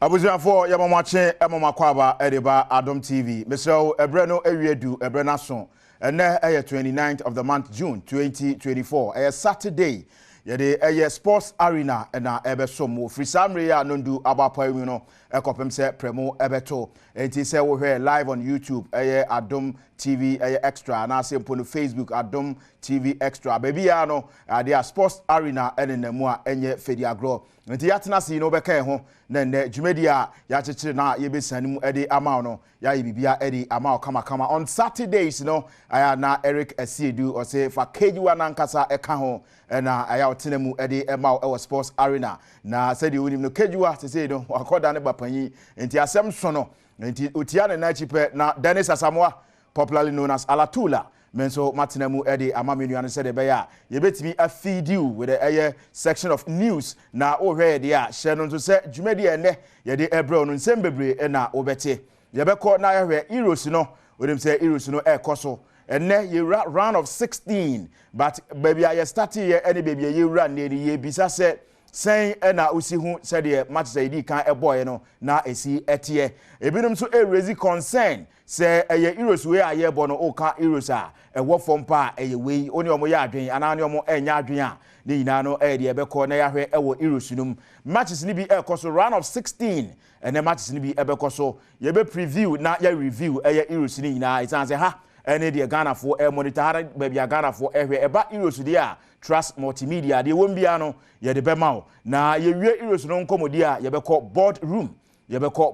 Abuziafo yamamache emamakwaba ediba Adom TV. Mr. Ebreno Ewiedu Ebrenason. And now 29th of the month June 2024. A Saturday. Yede eye sports arena na ebesomo free samre ya nondu abapo no ekopem se premo ebeto enti se wo hwe live on YouTube eye Adom TV eye extra na sempo no Facebook Adom TV extra baby ya no ade sports arena enenemu a enye fedi agro enti yatena si no beka ho na ne dwumedi a ya chechire na ye besanemu ede ama no ya yibibia ede ama kama on Saturdays no aya na Eric Esiedu o se fa kejiwa na nkasa eka ho na aya tenemu ede ema ewo sports arena na said unim no kejuwa se no akoda ne bapanyi enti asem so no enti otia ne na chipe na Dennis Asamoah popularly known as Alatula menso matenemu ede amamenu an said beya ye betimi a feed you with a section of news na ohwe de a hye no so se dwumedi ene ye de ebro no nsem bebre na obete ye beko na yehwe heroes no odim se heroes no ekoso ene ye round of 16 but baby I started ye any baby ye run near ye bisa se saying na usi hu said the match say di kan eboy no na esi etie ebinum so raise concern say eye heroes we aye bo no o ka heroes a ewo fom pa eye we oni omo ya adwen ana ne omo enya adwen a ne nyina no e de ebekọ na ya hwe ewo heroes num matches ni bi ekoso round of 16 ene matches ni bi ebekọ so ye be preview na ya review eye heroes ni nyina itan say ha ene de Ghana for monitor baby Ghana for ehwe eba heroes de a trust multimedia de wombia no ye de bema na ye wie heroes no nkomodi a ye bekọ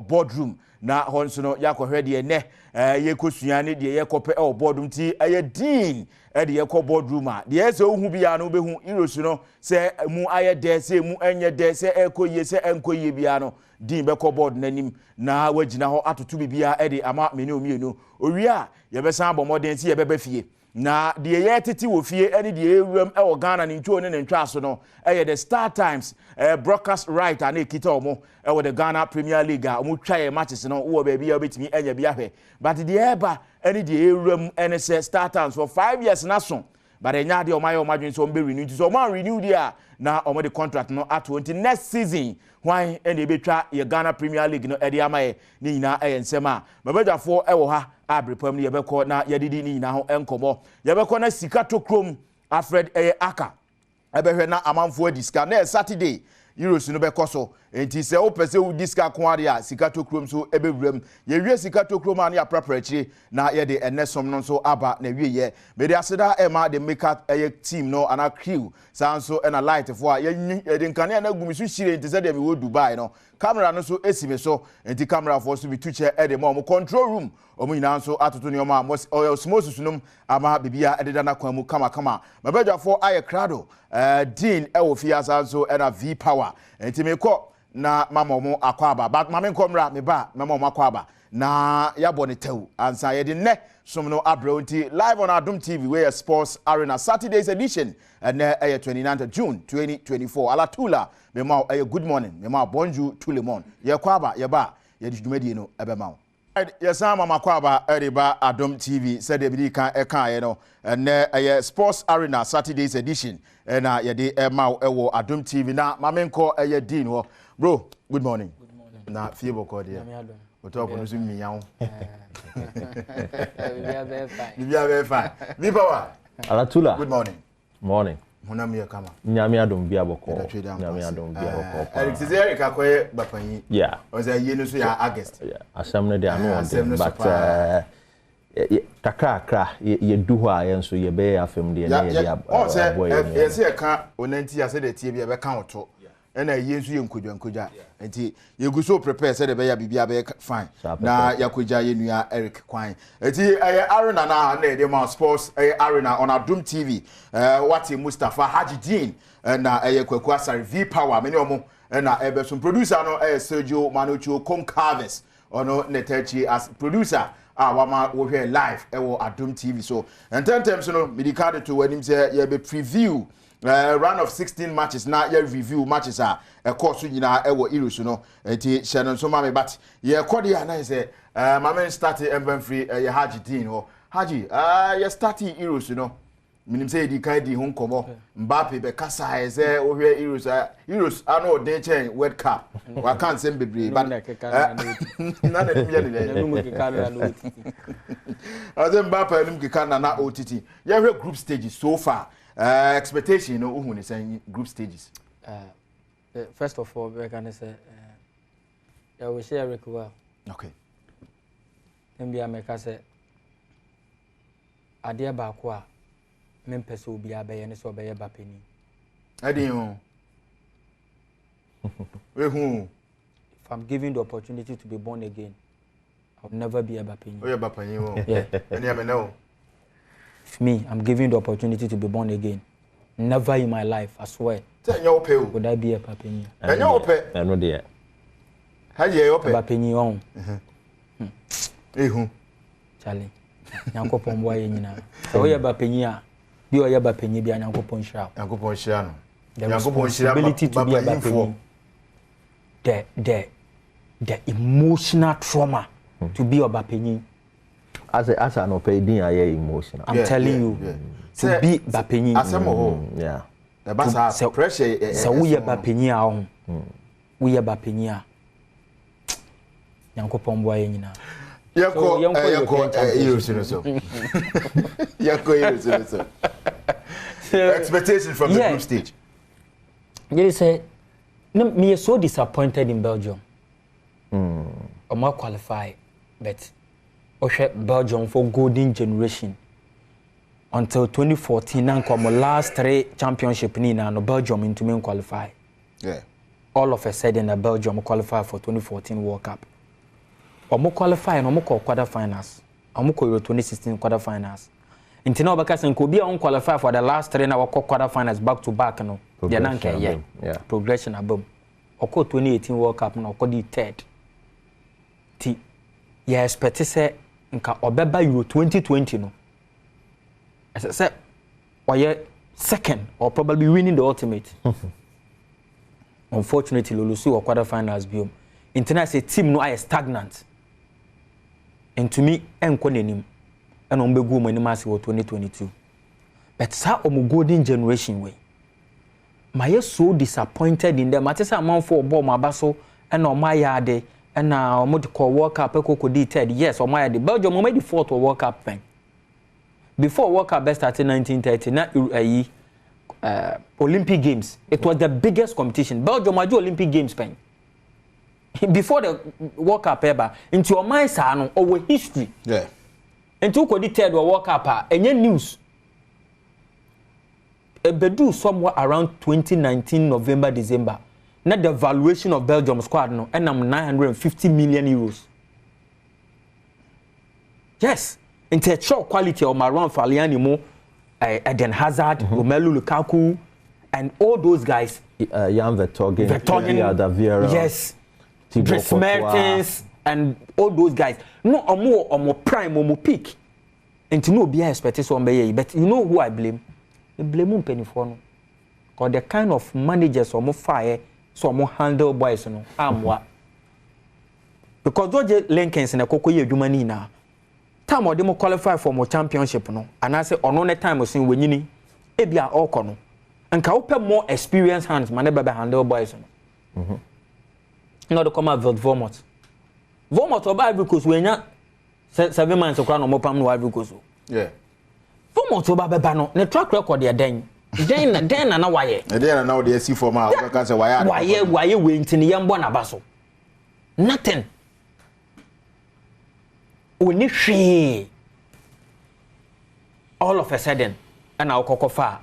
boardroom na honso no yakohwe de ne ye kosua ne de ye kope e boardroom ti aye dean e de ye ko boardroom a de se ohu bia no behu heroes no se mu aye de se mu enye de se ekoye se enkoye bia no din bekọ board nanim na wagina ho atoto bibia e de ama meni omienu owie a ye besan abomoden ti ye beba fie na de ye tete wo fie ene de ewuram e wo Ghana ne ntwo ne ntwa so no e the Star Times broadcast right na ekita omo e wo the Ghana Premier League a omo twa ye matches no wo ba bia obetimi enya bia hwe but de eba ene de ewuram ene se Star Times for 5 years na so but enya de omaye omadwen so mbe renew so omo renew dia na omo the contract no ato until next season why ene betwa ye Ghana Premier League no e de amaye ni nyina e nsema babadafo e wo ha abrepam ni yebekọ na yadidi ni nyina ho enkomo yebekọ na sika tokrom Alfred aka ebehwe na amanfo adiska na Saturday Euros no bekoso enti se opese u diska kwade a sika tokrom so ebewuram ye wie sika tokrom an ya praprachi na ye de enesom no so aba na wie ye me de aseda ema de make up team no ana crew sanso na light for ye de nkane na gumisu shire enti se de me wo Dubai no camera no so esime so enti camera for so bi tuche e de mo control room omo nyina nso atoto ne omo osmosusunum ama bibia ededa na kwan mu kama mabadwafo aye krado dean ewo fiasa nso na V power enti mekọ na mama omo akwaba but mama nkomra me ba mama omo akwaba na yabo ne tew ansa ye de ne somno abronti live on Adom TV where sports arena Saturday's edition and 29th of June 2024 Alatula me ma good morning me ma bonjour tout le monde ye kwaba ye ba ye djumedi no ebe ma yes mama kwaba eriba Adom TV said ebidi kan eka ye no and sports arena Saturday's edition na ye de ma ewo Adom TV na mama nko dean ho bro good morning na fie boko de Oto ko nusu mi yawo. Bibia be fine. Ni power. Alatula. Good morning. Morning. Mona mi kama. Nyame adom bia boko. Nyame adom bia boko. Eric Cesare ka koye bapanyi. Yeah. O say ye no so ya August. Yeah. Asam no de anu but kakra ye du ho a ye nso ye be afem de na ye dia boy. Ye say ka onanti ase de tie bia be ka oto. Ena yesu ye nkojwa enti ye gu so prepare say de be ya bibia be fine na yakogya ye nua Eric kwan enti arena na de ma sports arena on Adom TV wati Mustafa Hajidin na Kwaku Asare V power many omo na ebe so producer no Sergio Manocho Concarves ono netachi as producer wama wo hwe live ewo Adom TV so enten so no medical to wanim say ye be preview round of 16 matches na ye review matches course nyina ewo Heroes no enti Shannon so mama but ye kodi na say mama start free ye Haji Dean ho Haji ye start Heroes no minim say di kai di hon komo Mbappe be kasa say ohwe Euros ano den chen World Cup wa kan sem bebre but na na dem ye ne mu ke kan na OTT Adom Mbappe nim ke kan na OTT ye hwe group stages so far expectation no who ni say group stages first of all we can say I will share Rick well okay mbia meka say ade ba ko a mempese obi abaye ne so obaye bapeni ade ho we hu if I'm given the opportunity to be born again I'll never be a bapeni oye bapeni ho yeah any am know if me I'm given the opportunity to be born again never in my life I swear say nyo pe o would I be a bapeni nyo pe no dey ha je yo pe bapeni on hu Charlie Yankopon boy nyina so ye bapeni a bi o ye bapeni bi Yankopon hira Yankopon hira no Yankopon hira ability to be a bapeni the emotional trauma to be a bapeni as an opinion aye emotional I'm telling you to be bapeni asemo yeah the basa pressure so we ye bapeni a ho we ye bapeni a Yankopon boy nyina Yako Euros so. Yako Euros so. Expectation from the group stage. You say, me so disappointed in Belgium. More qualify, but Belgium for golden generation until 2014. Now come last 3 championship ni na no Belgium into me qualify. Yeah. All of a sudden, the Belgium qualify for 2014 World Cup. Omo qualify no mo quarter finals. Omo ko Euro 2016 quarter finals. Inti na obaka sen ko bia on qualify for the last 3 na we quarter finals back to back no. Dia na nke yeah. Progression above. Oko 2018 World Cup no oko di third. Ti ya expect say nka obeba Euro 2020 no. Say oye second or probably winning the ultimate. Unfortunately lulusu or quarter finals biom. International team no are stagnant. And to me, enko nenim, and on begu money mass 2022. But sa omo golden generation way. My so disappointed in them. I tell amount for ball my basso and on my yard and now call World Cup di third. Yes, on my yard. Belgium made the 4th World Cup thing. Before World Cup best started in 1930, Olympic Games. It was the biggest competition. Belgium made Olympic Games pen. Before the World Cup ever, into your mind, son, over history. Yeah. And to the third World Cup, and your news. A bedu somewhere around 2019 November, December. Not the valuation of Belgium squad, no, and I'm 950 million euros. Yes. Into a show quality of Marouane Fellaini, Mo, Eden Hazard, Romelu Lukaku, and all those guys. Jan Vertonghen, yes. Dries Mertens and all those guys. No, or prime, or peak. And to know be expected so but you know who I blame? I blame Penny for or the kind of managers or more fire, so more handle boys, no. What? Because those Lincolns in a cocoa humani now. Time or demo qualify for more championship, no. And I say on one time was in winning, Ebia or Kono. And can open more experienced hands, man, never handle boys. Not to come out Vermont. Vermont or Bible because we're not 7 months of crown or more palm no Ivory Coast. Yeah. Vermont or Babano, the track record they are then. Then and why? And then now they see for my cancer why you waiting to the young one abaso? Nothing. We need she all of a sudden and our cocofa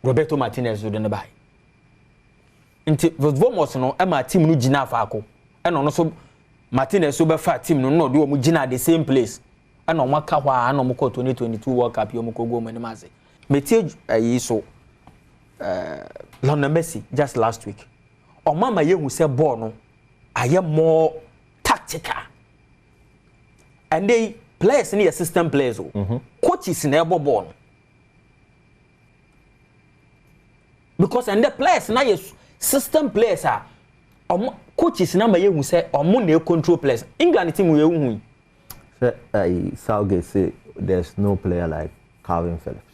Roberto Martinez wouldn't buy. Inti Vomos no e ma team no gina faako e no so Martinez so be fa team no do mo gina the same place e no maka hwa no mo ko 2022 World Cup yo mo ko go mo ni maze metie ayi so Lionel Messi just last week o mama ye hu se ball no aye more tactical and they players ni assistant players coaches na e ball no because and the players na yes system players are coaches na maye hu say omo na control players England team we hu say Southgate say there's no player like Calvin Phillips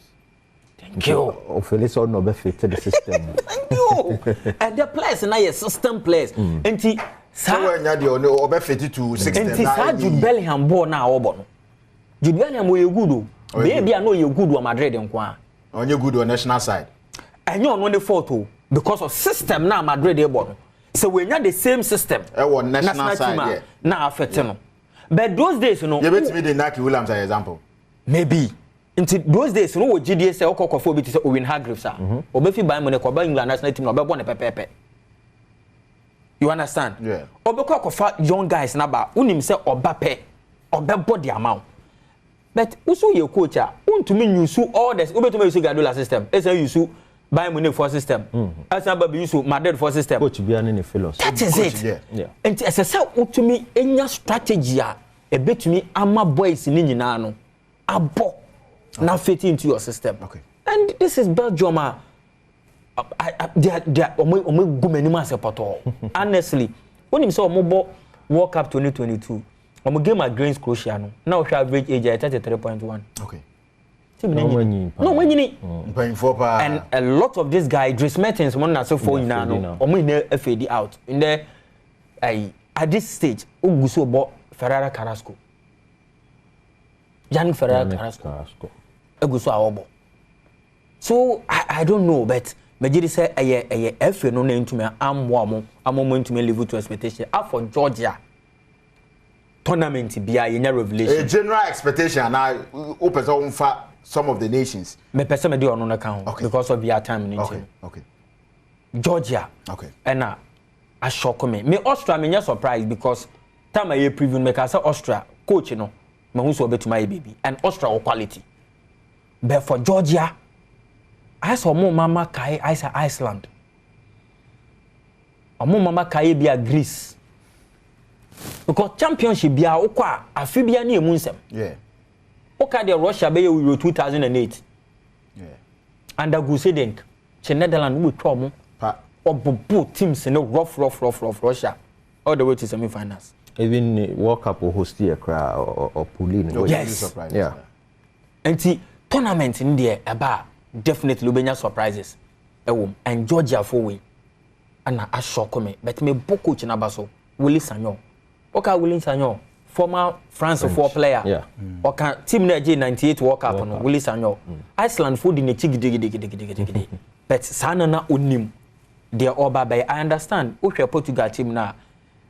Thank you. Felix or no be fit to the system. Thank you. And the players na your system players. Enti so when you dey obe fit to 16. Enti sa Jude Bellingham ball na obo no. Jude Bellingham we good o. Baby I know you good o Madrid nko a. Onye good on national side. Enyo on the photo because of system na Madrid e ball no. So we nya the same system. On national side yeah. Na affect no. But those days you know. You bet me the Naki Williams as example. Maybe. Until those days, no GDS say okoko bi say Owen Hargreaves ah. Obefi Bayern Munich ko ba England national team no obebo ne pepepe. You understand? Yeah. Obeko akofa young guys na ba unim say obape obebo the amount. But usu ye coach ah, untumi use all this obetumi use Guardiola system. Ese use Bayern Munich for system. Asa ba use Madrid for system. Coach bi an philosophy. That is coach, it. Yeah. And ese say utumi enya strategy a ebetumi ama boys ni nyina no. Abo now fit into your system. Okay. And this is Belgium. They are honestly, when you saw Mobo World Cup 2022, I'm game against Croatia. Now we average age at 33.1. Okay. No, when you need. And a lot of these guys, Dries Mertens, one that's so for you now, or we FAD out. In there, at this stage, Uguso about Ferrara Carrasco. Jan Ferrara Carrasco. Eguso awobo. So I don't know, but Majidi say if you no name to me I'm going to live to expectation. For Georgia tournament be a revelation. A general expectation now opens up for some of the nations. Me person me do on account because of your time in Okay. Georgia. Okay. And I shock me. Me Austria me surprised because time I preview me say Austria coach you know me who so bet my baby and Austria quality. But for Georgia, I saw more mama kai I say Iceland. More mama kai be a Greece. Because championship be a okwa afibia ni emunsem. Yeah. Okay, the Russia be Euro 2008. Yeah. Under Gusedenk, the Netherlands will trouble. Both teams in the rough Russia all the way to semi-finals. Even World Cup or host a crowd or pulling. Yes. Yeah. And see tournament in there about definitely Lubenya surprises. And Georgia for we. And I shock me. But me book coach in Abaso, Willie Sagnon. Okay, Willie Sagnon, former France 4 player. Yeah. Okay, team Nigeria 98 World Cup on Willie Sagnon. Iceland food in a chigi. But Sanana unim. They are all by I understand. Okay, Portugal team now.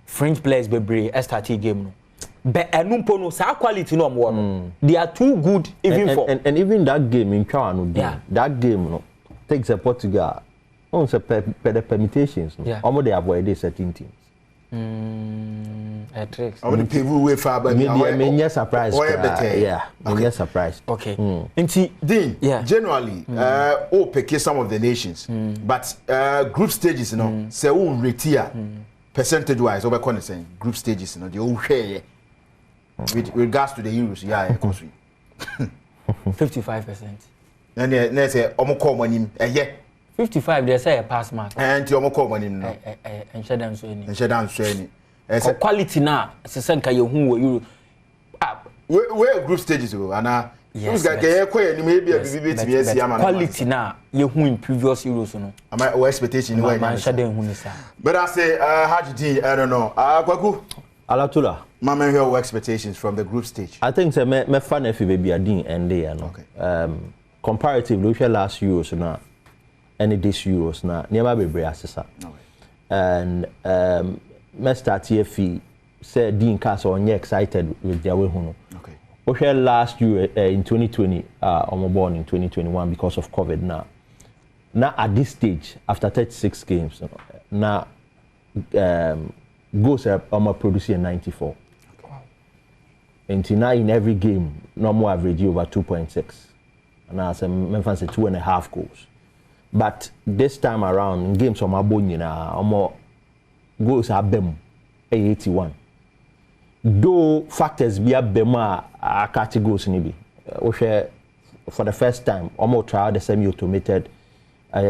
French players be start game no. But enumpo no sa quality no more. They are too good even for and even that game in China that game no takes a Portugal on the permutations no. Almost they avoid certain teams. A tricks. I want to pave way far by me surprise. Yeah, okay. Surprised. Okay. Dean, generally pick some of the nations. But group stages you know say who retire percentage wise over saying group stages you know they all share with regards to the Euros, 55%. And they say, call money, 55, they say a pass mark. And you call money, no. And shut down so any. And shut down so any. Quality now, it's a senka you who you. Where group stages go, and yes, quality now, you who in previous Euros, no. Am I expectation? But I say, Haji, I don't know. Kwaku. Alatula. Mama, your expectations from the group stage. I think me fan if baby a ding and there no. Comparatively, we last Euros now, and this Euros now, never be brave assessor. And me start here fee say Dean Castle on excited with their way home. Okay. We last year in 2020, I'm born in 2021 because of COVID now. Now at this stage, after 36 games, now goals are producing 94. Until now in every game, normal average over 2.6. And I say, Memphis 2.5 goals. But this time around, in games on my bone, goals are bem 81. Though factors be a bema a categories maybe. For the first time, almost tried the semi-automated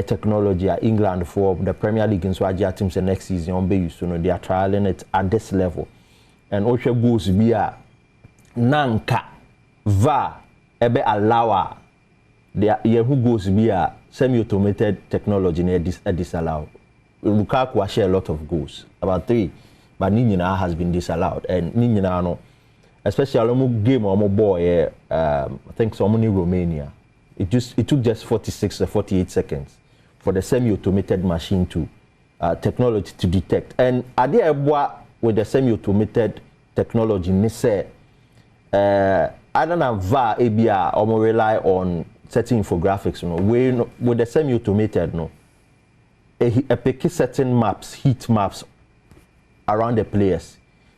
technology at England for the Premier League and so teams the next season on base, you know, they are trialing it at this level. And also goals be a nanka va ebe allow there who goes via semi-automated technology near disallowed. Lukaku share a lot of goals, about 3, but Ninyina has been disallowed. And Ninyina, no, especially on game or boy, I think someone in Romania, it took just 46 or 48 seconds for the semi-automated machine to technology to detect. And I did with the semi-automated technology, they say, I don't know VAR ABR or rely on certain infographics, you know, with the semi-automated, no, a pick certain maps, heat maps around the players.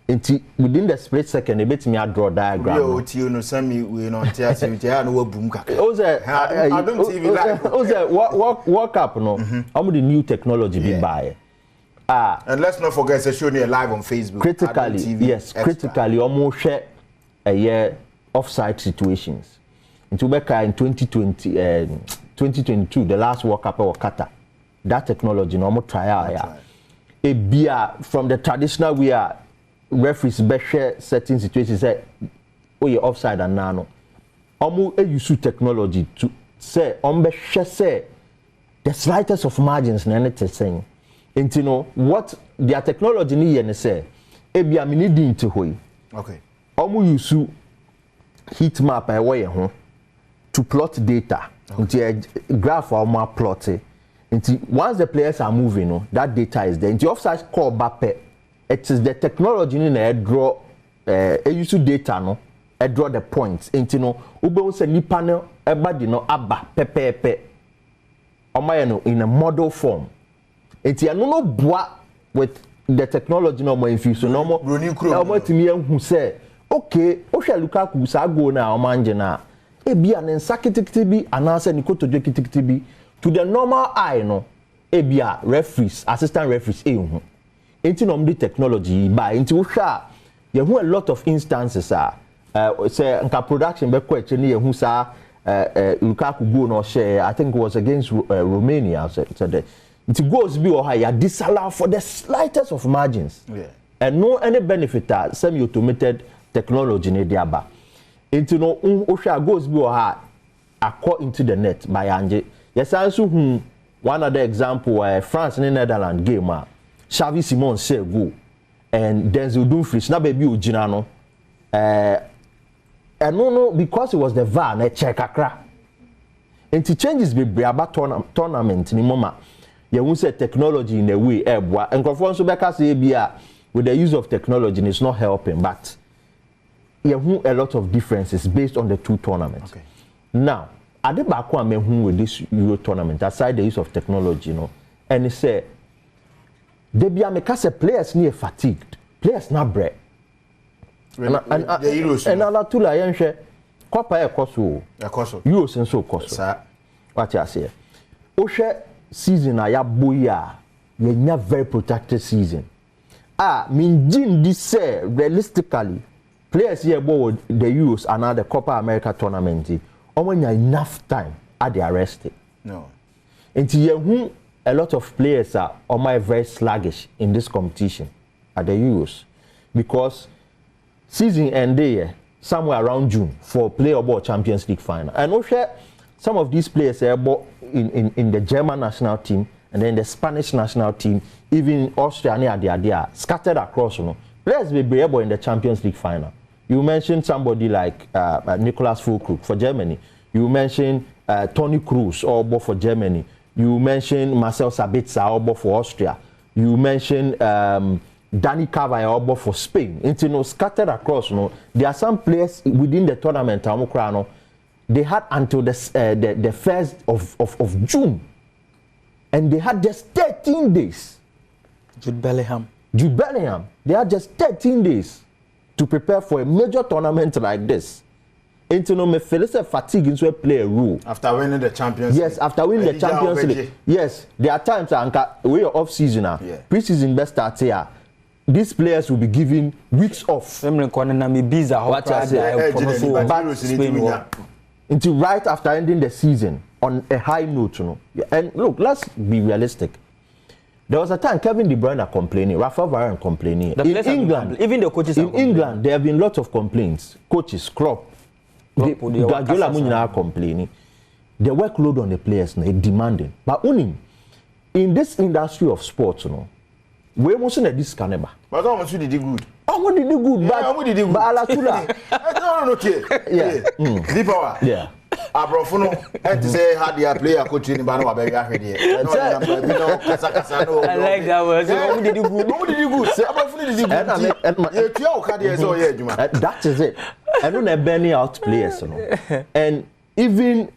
Within the split second, they bet me a draw diagram. Yo, you know, semi we no tears you no boom kaka. Adom TV live. Walk up, no. How the new technology be buy? And let's not forget, it's showing live on Facebook. Critically, yes, critically, almost share a year offside situations. In 2020, 2022, the last World Cup of Qatar, that technology no more trial. A beer from the traditional we are referees share certain situations say, oh you offside and nano. Use technology to say say the slightest of margins na anything saying. And you know what their technology ni say ebia me need into hoy. Okay. Use heat map away to plot data. Okay. Into graph or plot it. Once the players are moving, no, that data is there. Into offside call back. It is the technology in a draw use data no draw the points. Into no ube se nipa no everybody no aba pepepe. Omayano in a model form. Into no boa with the technology no more infuse no more. To me who say okay, o shall Lukaku sa go na omanje na e bia ne nsakititi bi anase ni kotojo kititi bi to the normal eye no e bia referees assistant referees hu into the technology by into you have a lot of instances say nka production be kwa cheni you sa Lukaku go no share I think it was against Romania said it goes be or higher disallow for the slightest of margins and no any benefit semi-automated technology ne diaba into no osha goes be or high accord into the net by anje yes also one other example France and Netherlands game Xavi Simons say go and Denzel Dumfries na baby ojina no and no because it was the VAR na check akra and to changes be about tournament ni mama you won't say technology in a way ebwa and so beka say bia with the use of technology it's not helping but you have a lot of differences based on the two tournaments. Okay. Now ade ba ko am with this Euro tournament aside the use of technology, you know, and he say they be amekase players near fatigued, players not bread. And Allah tula yenhwe kopa ekoso. Euros and so koso. What you say? Ohwe season aya boya, ye very protected season. Minjin this say realistically players here board the Euros and now the Copa America tournament. When you enough time at the arrested. No. Until you a lot of players are very sluggish in this competition at the Euros because season end there somewhere around June for playable Champions League final. And also some of these players are in the German national team and then the Spanish national team, even Austria they are scattered across. You know, players will be able in the Champions League final. You mentioned somebody like Nicolas Füllkrug for Germany. You mentioned Toni Kroos for Germany. You mentioned Marcel Sabitzer for Austria. You mentioned Dani Carvajal for Spain. Scattered across. There are some players within the tournament. They had until the 1st of June, and they had just 13 days. Jude Bellingham. They had just 13 days to prepare for a major tournament like this. Me feel fatigue into play a role. After winning the Champions League. Yes, after winning the Champions League. Yes, there are times we are off season now. Yeah. Pre-season best start here. These players will be given weeks off. What I say, until right after ending the season on a high note, you know. And look, let's be realistic. There was a time Kevin De Bruyne complaining, Rafael Varane complaining. In England, even the coaches in England, there have been lots of complaints. Coaches, Klopp, Guardiola are complaining. the workload on the players is demanding. But only in this industry of sports, we must not this caneba. But how much did you good? How did you good? But Alatula. Yeah. Deep power. Yeah. Abrofuno had to say how the player coach in Bano Baby. I like that word. Who did you good? Who did you good? That is it. I don't have any out players, and even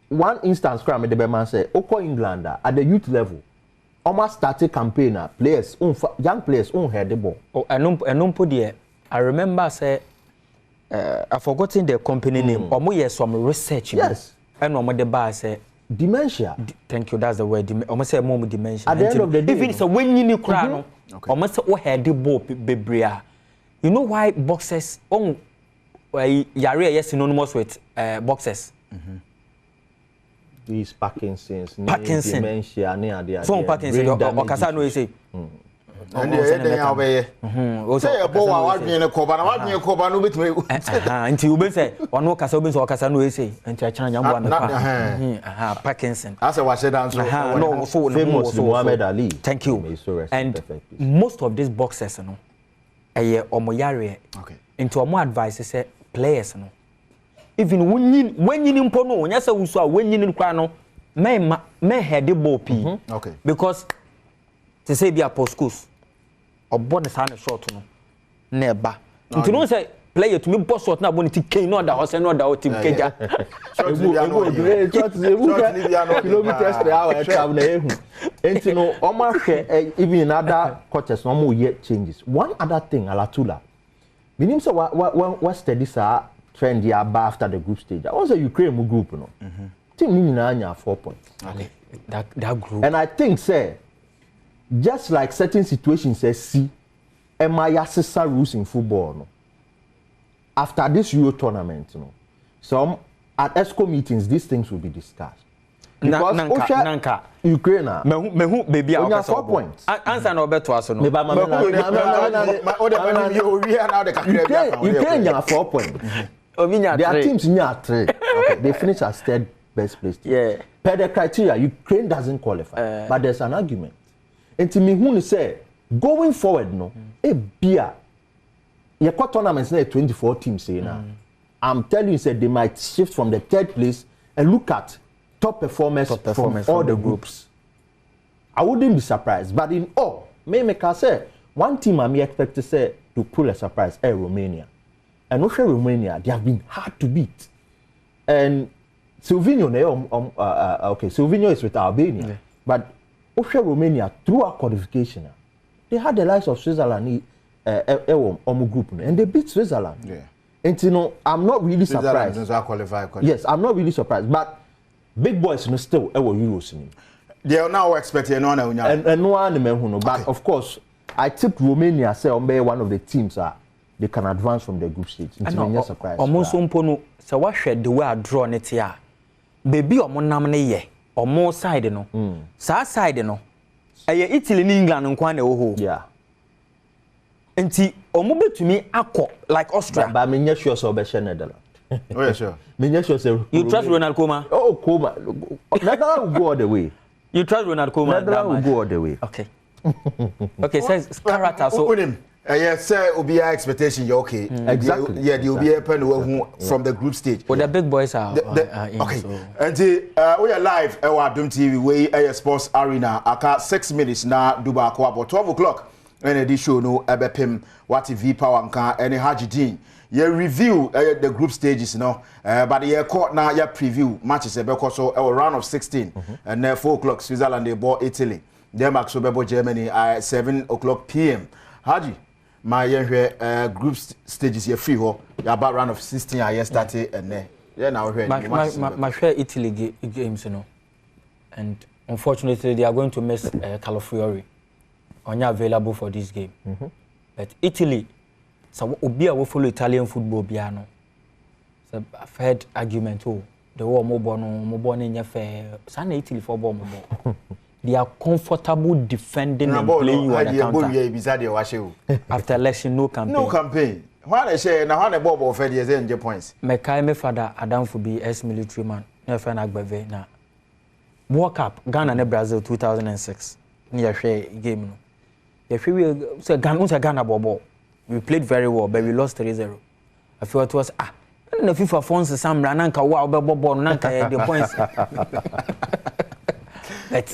one instance, crime the man say, Oko England at the youth level, almost started campaign players, young players, head the ball. Oh, I don't put there. I remember say. I've forgotten the company name. Or more some research. Yes. And no more the bar say dementia. Thank you. That's the word. Almost say more dementia. At the end of the day, even it's a when you crown. Almost say head the ball bebria. You know why boxers on yare yes synonymous with boxers. These Parkinson's, dementia, near so Parkinson's or Casano say. And they are away. Say a boy, I was in a coban, I was in a coban with me. Until you say, one no Casobins or Casano say, and I change one Parkinson. As I was said, no, so famous Muhammad Ali. Thank you. And most of these boxers, a year or Moyari, into a more advice, say players, even when you impono, when you saw when you in Crano, may head the ball P. Okay. Because to say be a post schools. Or born a short never. You know, say player to me boss short now when it came no that was another team Keja. Kilometers per hour travel. And you know, almost even in other coaches, no more yet changes. One other thing, Alatula. Meaning so what studies are trend here after the group stage. I was a Ukraine group, no. Team Nina 4 points. Okay. That group. And I think say just like certain situations say see Emma sister rules in football no? After this Euro tournament some at ESCO meetings these things will be discussed because Nanka Ukraine mehu baby only 4 points answer no beto aso no Ukraine 4 points their teams near 3 okay they finish as third best place yeah per the criteria Ukraine doesn't qualify but there's an argument. And me who say going forward a beer your tournaments na 24 teams say now. I'm telling you say they might shift from the third place and look at top performers from all the groups. I wouldn't be surprised, but in all, me can say one team I expect to say to pull a surprise is Romania. And also Romania, they have been hard to beat. And Silvino Silvino is with Albania, but also Romania through our qualification, they had the likes of Switzerland group and they beat Switzerland. Yeah. And you know, I'm not really surprised. Qualify. Yes, I'm not really surprised, but big boys still Euros. They are now expecting no one. But of course, I tipped Romania say one of the teams they can advance from the group stage. It's not surprise. Almost so what the way I draw it here. Baby or more side no. Side no. Italy in England and Kwane Oho. Yeah. Enti omo to me akọ like Austria. But me not sure so be Netherlands. Oh yeah, sure. Me not sure say you trust Ronald Koeman? Oh, Koeman. Netherlands will go all the way. You trust Ronald Koeman? Netherlands will go all the way. Okay. Okay, says character so yes, sir, will be our expectation. You're okay. Exactly. Yeah, they will be able from the group stage. Well, the big boys are in, okay. So. And we are live at Adom TV. We are Sports Arena. Aka 6 minutes now. Duba ko about 12 o'clock. And the show no ebepim what TV power nka any Haji Dean. You review the group stages, but you caught now you preview matches because so a round of 16 and then 4 o'clock Switzerland they bought Italy. Denmark so bebo Germany at 7 o'clock p.m. Haji, my group stages you free ho. You about round of 16 I started and then now here. My share Italy games, and unfortunately they are going to miss Calafiori. Only available for this game. But Italy, so Obia will follow Italian football piano. So I've heard argument the war more in your fair. San Italy for bomb. They are comfortable defending and playing you at the counter. After election, no campaign. No campaign. Why they say now the Bob of 30 years points. My father Adom for be ex-military man. na fa na agbave na World Cup Ghana and Brazil 2006 near share game no if we say Ghana bobo we played very well but we lost 3-0 I feel it was na FIFA phones samra nanka wa bobo nanka the points but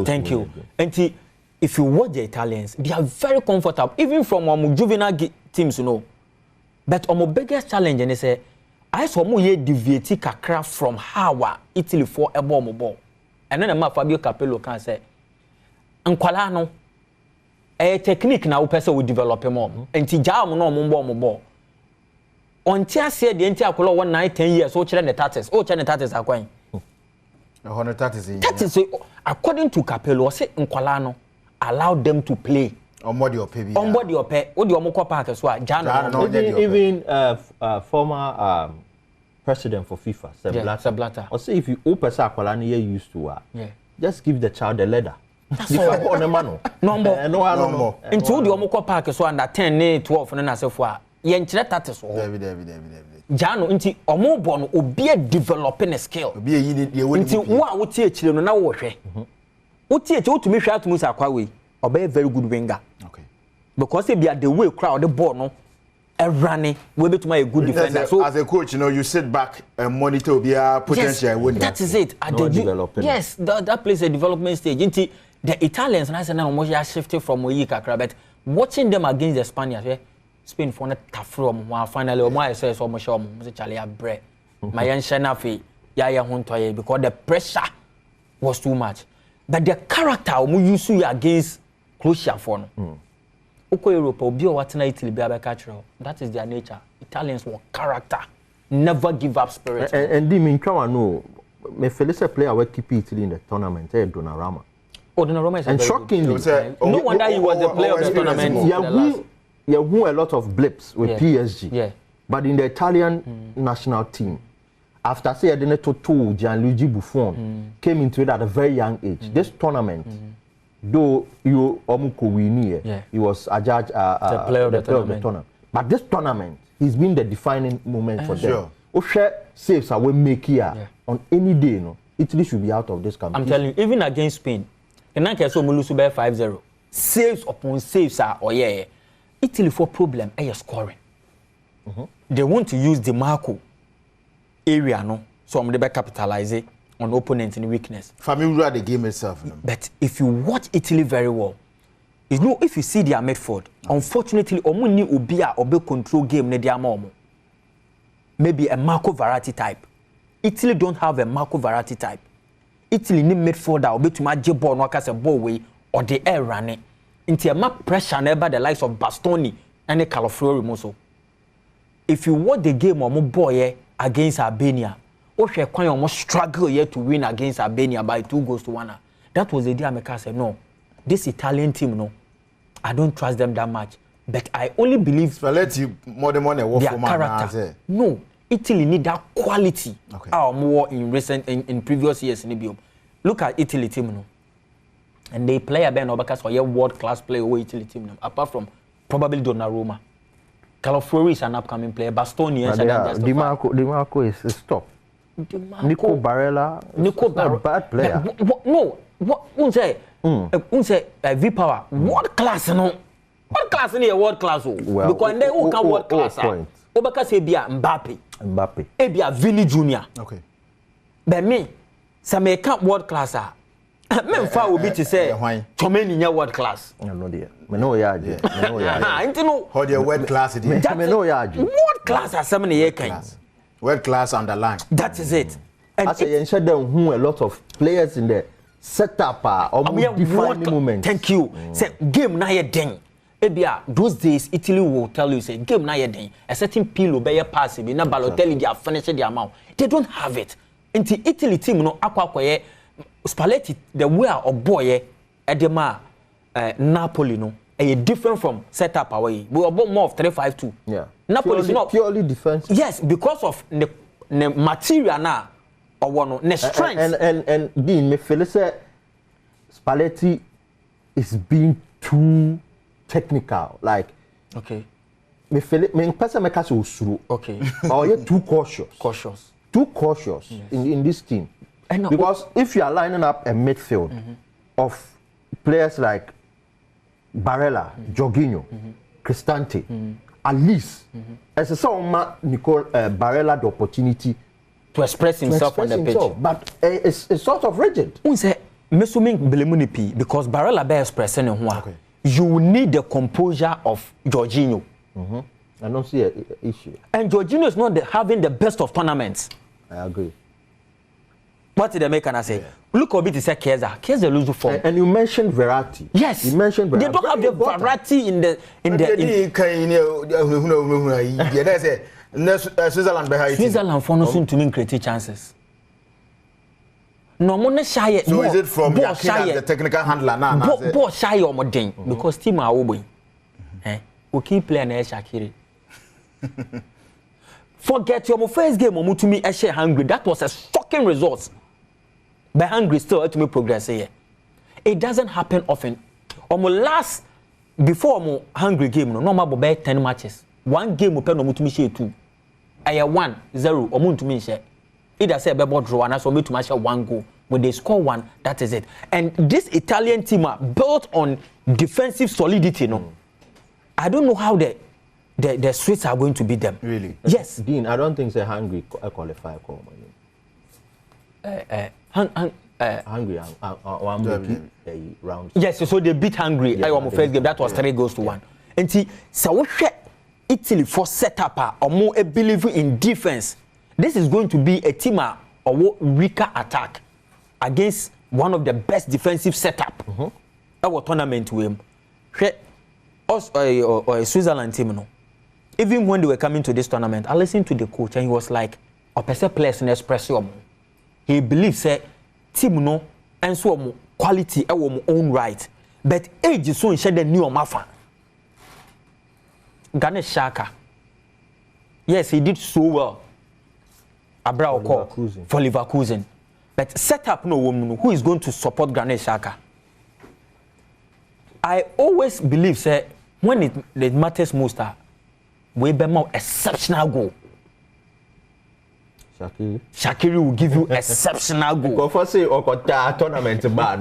thank you and if you watch the Italians they are very comfortable even from juvenile teams you know but biggest challenge and they say I saw more deviate kakra from how Italy for a bomb ball. And then a Fabio Capello can say, Nkwala no, a technique now person will develop more. And Tijam no more ball. On Tia said the entire color 1 night 10 years, so children the tatters, are going. 130. That is according to Capello, say Nkwala no allow them to play. On body or pay. On body or pay. What do you want park as well? Even former president for FIFA, Sepp Blatter. Or say if you open Sakwalani you're used to just give the child a leather. That's all. No. Into the Omoko Park as well under 10, 12, and as for Yenchret tatters. Jano into Omoborn will be developing a skill. Be a what would teach you now? What teach you to me shout to Musa Kwawi? Or be a very good winger. Okay. Because they be at the way crowd the ball no running will be to my good defender. So as a coach, you know, you sit back and monitor be a potential winner. That is it. Yes, that plays a development stage. Into the Italians and I said now are shifted from Oyika, but watching them against the Spaniards, Spain for a tough from finally my says almost Charlie bread. My Shanafi, Yaya Huntoye, because the pressure was too much. But the character we used to against Croatia for no. Oko Europe obi o watena Italy be abeka that is their nature. Italians want character, never give up spirit. And the mean no me Felice player we keep Italy in the tournament Donnarumma. Oh, Donnarumma is and shocking. No wonder he was the player of the tournament. Yeah, won a lot of blips with PSG. Yeah. But in the Italian national team, after say Adeneto Gianluigi Buffon came into it at a very young age. This tournament, though you Omuko Winnie, he was a judge, the player of the tournament. But this tournament, he's been the defining moment for them. Oshe saves we make here on any day. No, Italy should be out of this competition. I'm telling you, even against Spain, in that case, Mulusu be 5-0. Saves upon saves are Italy for problem. Scoring. They want to use the Marco area, no, so I'm going to capitalize on opponents' weakness. Familiar the game itself. No? But if you watch Italy very well, you know if you see their midfield, unfortunately, omuni ubia obe control game ne dia momo. Maybe a Marco Verratti type. Italy don't have a Marco Verratti type. Italy need midfielder obe to match ball no kase ball way or the air running. Into a map pressure never the likes of Bastoni and Calafrio Moso. If you watch the game or boy against Albania, Oshe Kwan almost struggle here to win against Albania by 2-1. That was the day I said, no, this Italian team, no, I don't trust them that much. But I only believe more than their character. No, Italy need that quality. More in previous years in the look at Italy team, no, and they play a band because for your world-class player over Italy team, no, apart from probably Donnarumma. Calafrio is an upcoming player. Bastoni and Di Marco is stop. Nico Barella a bad player. No, what unse V-Power world class no. World class in world class well, because they who can world class. Obaka say bia Mbappe. Ebia Vini Junior. Okay. But me, some may come world class men fa will be to say Chomeni nya world class. No dear. Me know yaje. How the world class it is. Me know yaje. World class are some year kind. World class underline. That is it. And I say ensure them who a lot of players in the setup or defining moment. Thank you. Say game na ye den. Ebia those days Italy will tell you say game na ye den. A certain pillow be pass be na Balotelli they are finishing their amount. They don't have it. Until Italy team no akwa Spalletti the way of boy edema Napoli no a different from setup away. We were more of 3-5-2. Yeah. Napoli is not purely defensive. Yes, because of the material now or one the strength. And Dean me feel say Spalletti is being too technical. Like me feel it. Me person make us usuru. Okay. Or you too cautious. Cautious. Too cautious in this team. Because if you are lining up a midfield of players like Barella, Jorginho, Cristante, at least as a someone Nicole Barella the opportunity to express himself on the pitch. But it's sort of rigid. Because Barella be expressing okay. You need the composure of Jorginho. I don't see an issue. And Jorginho is not having the best of tournaments. I agree. What did they make? Can I say? Yeah. Look a bit to say Keza lose the form. And you mentioned variety. Yes. You mentioned variety. They don't have the variety in the Switzerland behind. Switzerland for no soon to mean create chances. No more shy. So is it from the technical handler now? Bo shy or more because team are over. We keep playing Shaqiri. Forget your first game to me hungry. That was a shocking result. But hungry still to me progress here. It doesn't happen often. Last before hungry game no normal be 10 matches. One game open no to me share 2. I 1-0 to me share. Either say be draw and so me to match 1 goal. When they score 1, that is it. And this Italian team are built on defensive solidity, no. I don't know how the Swiss are going to beat them. Really? Yes. Dean, I don't think they're hungry qualify. Hungry, round. Yes, so they beat Hungary. Yeah, I won my first game. That was 3-1. And see, so Italy for setup or more a belief in defense. This is going to be a team or weaker attack against one of the best defensive setup. Our tournament with us or a Switzerland team, no. Even when they were coming to this tournament, I listened to the coach and he was like, "A players in expression." He believes that team no and so quality our own right, but age is so in the new mafa. Granit Xhaka, yes, he did so well. For Leverkusen, but set up no woman who is going to support Granit Xhaka. I always believe that when it matters most, we be more exceptional goal. Shaqiri will give you exceptional goal. Because say Okota tournament ba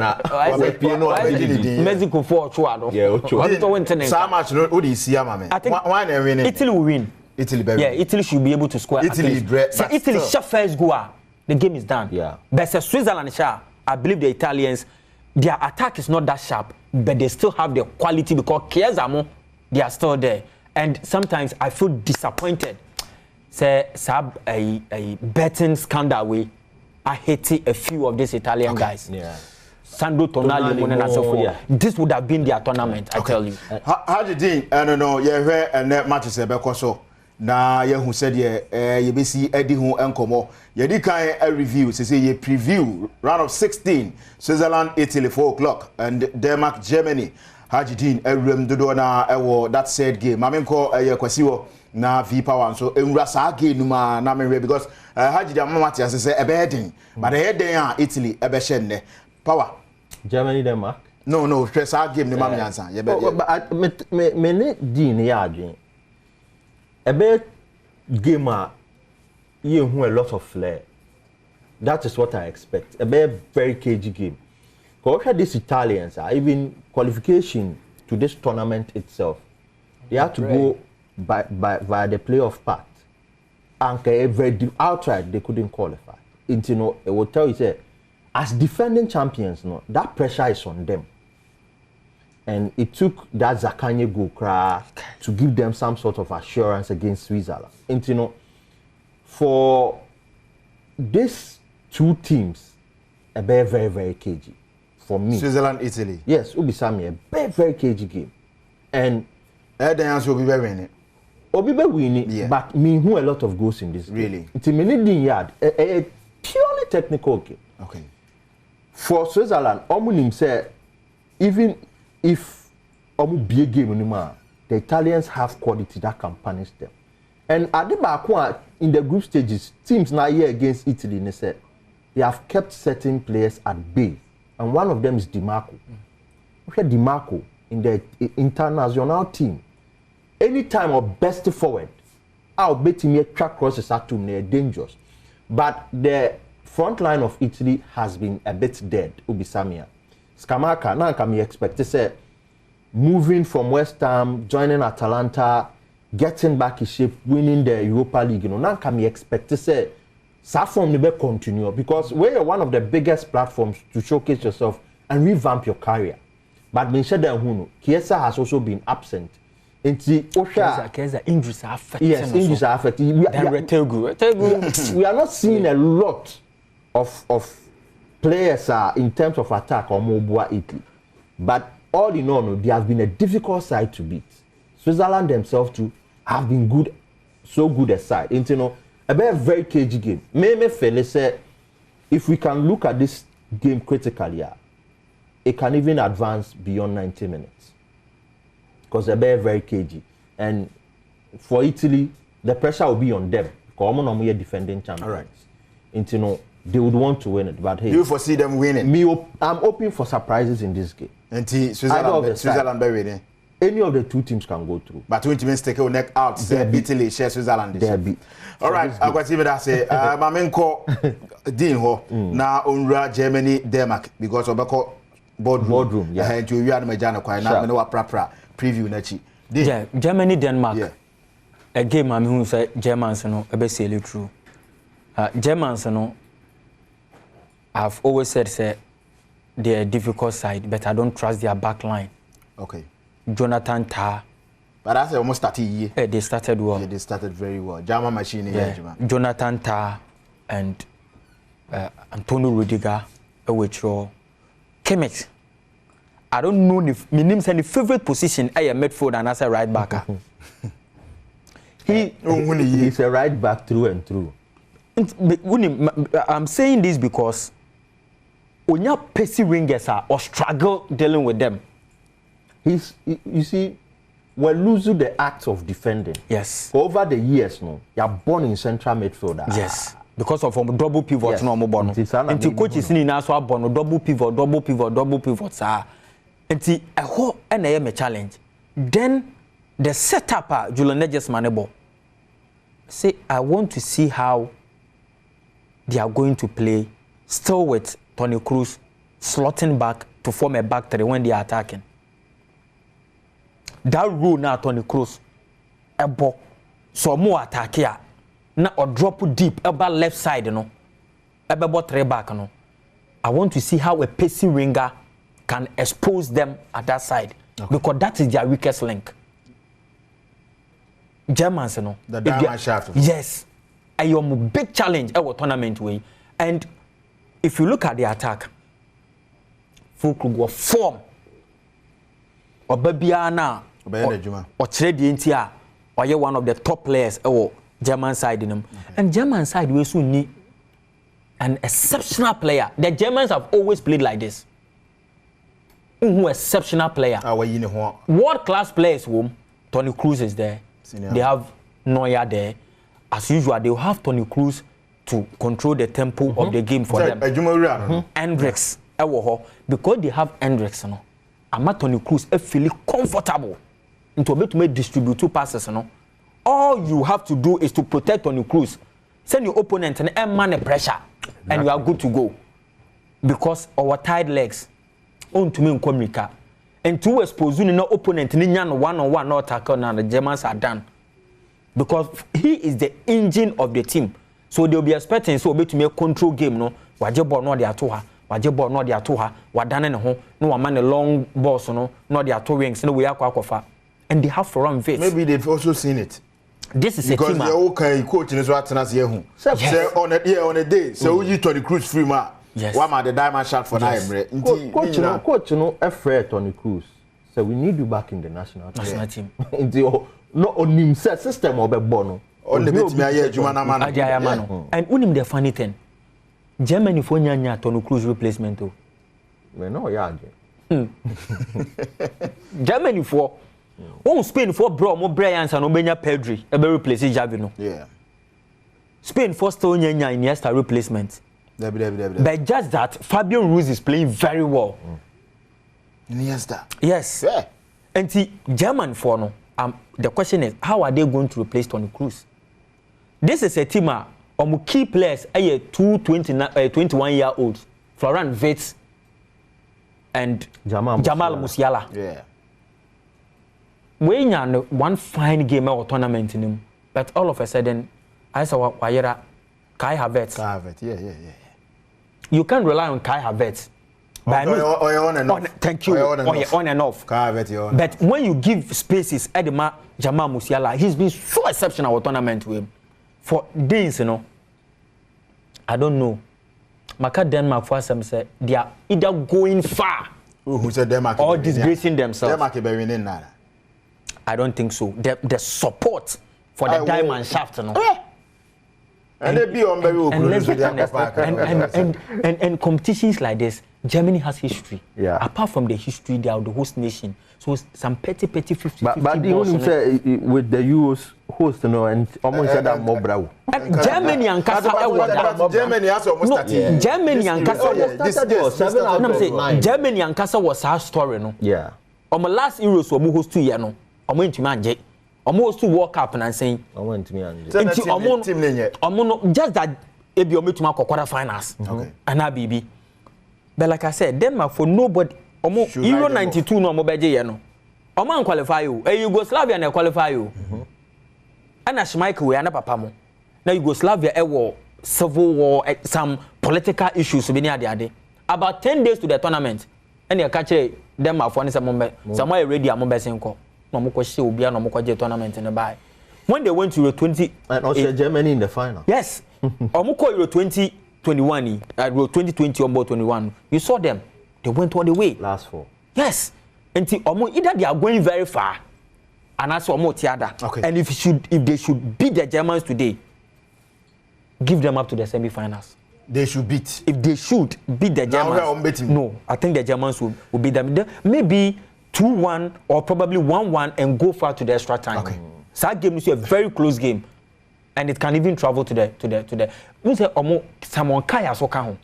Mexico for Ochoa. Yeah, Ochoa. So much no dey see am, man. Why they win? Italy will win. Italy better. Yeah, Italy should be able to score. Italy shot first goal. The game is done. Yeah. But Switzerland, I believe the Italians, their attack is not that sharp, but they still have the quality because Chiesa, they are still there. And sometimes I feel disappointed. Say, a betting scandal way. I hate a few of these Italian guys. Yeah. Sandro Tonali, and so forth. This would have been their tournament, I tell you. How did you know, you hear and matches a so na ye who said ye be see Eddie who enkomo. Ye di kind a review, say ye preview round of 16, Switzerland, Italy 4 o'clock, and Denmark, Germany. Haji Dean Erem Dodo na ewo that said game. Mamenko ye kwasiwo na V power so enwura sa game numa na me because Haji da mama tia say e be den but the head Italy e be hye power Germany Denmark no stress our game ni mam yansa ye be me ne Dean ya adwen e be game ye hu a lot of flair. That is what I expect. A very cagey game. Because these Italians are even qualification to this tournament itself. They have to go by the playoff path. And very outright they couldn't qualify. It, you know, it will tell you say, as defending champions, no, that pressure is on them. And it took that Zakanye goal to give them some sort of assurance against Switzerland. And you know, for these two teams, a very, very cagey. For me. Switzerland, Italy. Yes, Ubisami, a very cagey game. And the answer will be very winning. Obibe winning, yeah. But me who a lot of goals in this game. Really? It's a minute yard, a purely technical game. Okay. For Switzerland, Omunim said, even if Omu be a game anymore, the Italians have quality that can punish them. And at the back in the group stages, teams now here against Italy, they said they have kept certain players at bay. And one of them is Di Marco. We had Di Marco in the international team. anytime or best forward, I'll bet him track crosses at him, they're dangerous. But the front line of Italy has been a bit dead. Ubisamia, Scamacca. Now can we expect to say moving from West Ham, joining Atalanta, getting back in shape, winning the Europa League? Now can we expect to say Saffron never continue because we're one of the biggest platforms to showcase yourself and revamp your career. But Minsheda Hunu, Chiesa has also been absent. Chiesa injuries are affecting. Yes, injuries are affecting. We are not seeing a lot of players in terms of attack or Mobua Italy. But all in all, there has been a difficult side to beat. Switzerland themselves too have been good, so good a side. And, a very cagey game. Me feel say if we can look at this game critically, it can even advance beyond 90 minutes. Because they're very cagey. And for Italy, the pressure will be on them. Because they're defending champions. All right. And, they would want to win it. But hey, you foresee them winning? I'm hoping for surprises in this game. And Switzerland be winning. Any of the two teams can go through. But when teams take a neck out, say Italy, share Switzerland. All right, I'm going to see that say, Mamenko Dean ho na Unra Germany Denmark because of Bako boardroom. Yeah, and you are Majana Quai now. No preview nachi. Yeah, Germany Denmark. Yeah, a game I'm who say Germans no a bit silly true. Germans no. I've always said say they're a difficult side, but I don't trust their back line. Okay. Jonathan Tah. But that's almost started. They started well. Yeah, they started very well. German machine. Yeah. Jonathan Tah and Antonio Rudiger, which Kimmich. I don't know if my name's any favorite position. I am midfield and as a right backer. He's a right back through and through. I'm saying this because when your pacey wingers are or struggle dealing with them. You see, we're losing the act of defending. Yes. Over the years, you're born in central midfield. Yes. Because of double pivot, yes. No more born. Until coaches in now so born double pivot, sir. Until a whole and challenge. Then the setup, Julian just manable. Say, I want to see how they are going to play still with Toni Kroos slotting back to form a back three when they are attacking. That rule now Toni Kroos a ball so more attack here now or drop deep about left side about three back I want to see how a pacey winger can expose them at that side because that is their weakest link. Germans the diamond shaft. Yes. A big challenge our tournament way. And if you look at the attack, Fulkrug form or Babiana or Trade Intia or you're one of the top players or German side in them. And German side we soon need an exceptional player. The Germans have always played like this. Exceptional player. World class players Toni Kroos is there. Senior. They have Neuer there. As usual, they will have Toni Kroos to control the tempo of the game for them. Hendricks, because they have Hendricks, Toni Kroos feel comfortable into able to make distribute two passes. All you have to do is to protect Toni Kroos, send your opponent and man the pressure, and you are good to go. Because our tied legs, on to me in Comrica, and to expose no opponent, one-on-one, no tackle, now the Germans are done. Because he is the engine of the team. So they'll be expecting so to make control game, no. Wajebo no dia to her, wajebo no dia to her, wadane ne ho, no man a long balls, no dia two wings, no we are kwakofa. And they have to run face. Maybe they've also seen it. This is because a team. Because they're okay, coach in what here. Say on a day, so you Toni Kroos free ma. Yes. One man the diamond shot for now. Coach, afraid Toni Kroos. So we need you back in the national team. No on him system or bono on the bit me and unim the funny thing Germany for nyanya Toni Kroos replacement we no ya Germany for Spain for bro mo Bryant and Obenya Pedri e be replace Javi yeah Spain for still nyanya Iniesta replacement but just that Fabian Ruiz is playing very well Iniesta yes yeah and German for no the question is, how are they going to replace Tony Cruz? This is a team of key players, 21-year-olds, Florent Wirtz and Jamal Musiala. Yeah. We had one fine game or tournament in him, but all of a sudden, I saw Wayera, Kai Havertz. Yeah. You can't rely on Kai Havertz. On and off. Thank you. On and off. But when you give spaces, Edema Jamal Musiala, he's been so exceptional at tournament with him. For days, you know. I don't know. Maka Denmark for some say they are either going far who said Denmark or disgracing themselves. Denmark be winning now. I don't think so. The support for the diamond shaft, you know. And they be on and competitions like this, Germany has history. Yeah. Apart from the history, they are the host nation. So some petty 50. But the only say with the Euros host, you know, and almost said that more bravo. Germany and Casa. Germany has almost started. Germany and Casa. Germany and Casa was our story, no. Yeah. On my last Euros, we host 2 years, no. I went to Manje. I was to walk up and saying, I went to me and just that it be to my quarter finals. Okay. And I BB. But like I said, Denmark for nobody. Euro 92 no mo beje ye no. Oman qualify you. Yugoslavia na qualify you. And a Schmeichel we na papa mo. Na Yugoslavia war civil war some political issues be near the about 10 days to the tournament. And you catch Denmark for some somewhere ready among besenko. No mo kwese obi na mo kwaje tournament in the buy. When they went to Euro 20 and also Germany in the final. Yes. Omo ko Euro 2021 Euro 2020 on board 21. You saw them. They went all the way. Last 4. Yes. And either they are going very far and that's more theater. Okay. And if they should beat the Germans today, give them up to the semi-finals. They should beat. If they should beat the Germans, no, I think the Germans will beat them. Maybe 2-1 or probably 1-1 and go far to the extra time. Okay. So that game is a very close game, and it can even travel to the. We say someone kaya so can.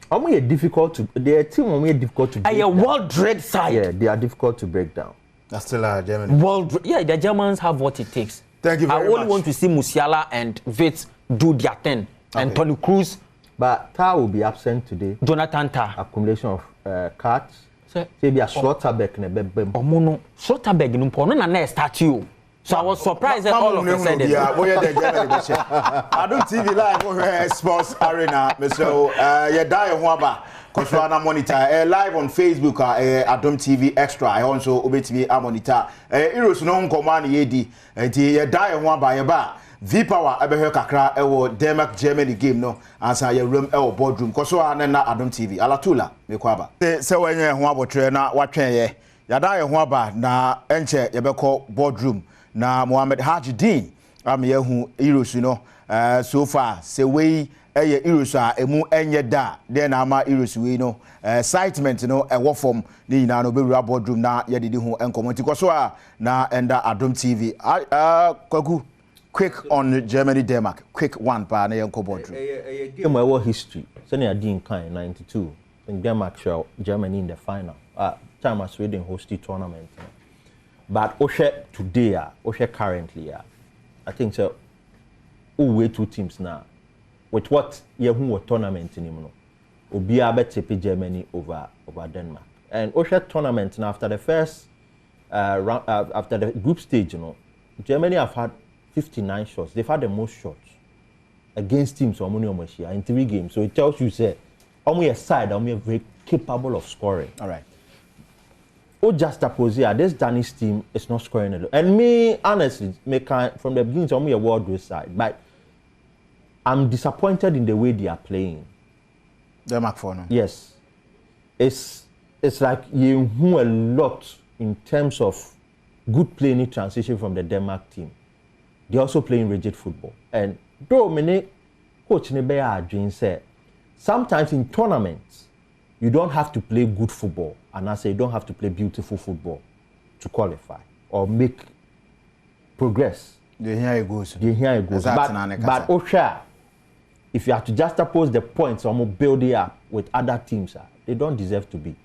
Difficult to. Their team difficult to. A well-dread side. Yeah, they are difficult to break down. That's still Germany. Yeah, the Germans have what it takes. Thank you very much. I only want to see Musiala and Wirtz do their thing, and Tony Cruz. But Tar will be absent today. Jonathan Tar. Accumulation of cards. Maybe a Schlotterbeck ne bebem. Omono Schlotterbeck no po no na start you. So I was surprised that all of a sudden. Yeah, where the Germany be share. Adom TV live over Sports Arena. So you die ho aba. Koswana monitor live on Facebook Adom TV Extra. I also obetimi a monitor. Heroes no nkoma na yedi. Enti you die ho aba ye ba. V Power ebehwe kakra ewo Denmark Germany game no ansa ye room ewo boardroom koso na Adom TV alatula mekwaba se wenye ho abotre na watwen ye yada ye ho aba na enche ye beko boardroom na Mohammed Hajidin am ye hu Heroes no so far se we eye Heroes a emu enye da de na ama Heroes we no excitement no ewo form ni nyina no bewura boardroom na ye didi hu enkomoti koso na enda Adom TV kwagu. Quick on Germany, Denmark. Quick one, pa na yanko boardroom. A game where history. Senior Dean Kine 92. In Denmark, show Germany in the final. Time as Sweden hosted tournament. But Oshe today, Oshe currently, I think so. We 2 teams now. With what you who tournament in him, Obi bet Germany over Denmark. And Oshe tournament now after the first round, after the group stage, Germany have had 59 shots. They've had the most shots against teams in 3 games. So it tells you, say, a side, are very capable of scoring. All right. Just oppose this Danish team is not scoring at all. And me, honestly, from the beginning, I'm a world side. But I'm disappointed in the way they are playing. Denmark for no. Yes. It's like you know a lot in terms of good playing transition from the Denmark team. They're also playing rigid football. And though many coach Nebeya said, sometimes in tournaments, you don't have to play good football. And I say you don't have to play beautiful football to qualify or make progress. Here it goes. But Osha, if you have to just oppose the points or build it up with other teams, they don't deserve to be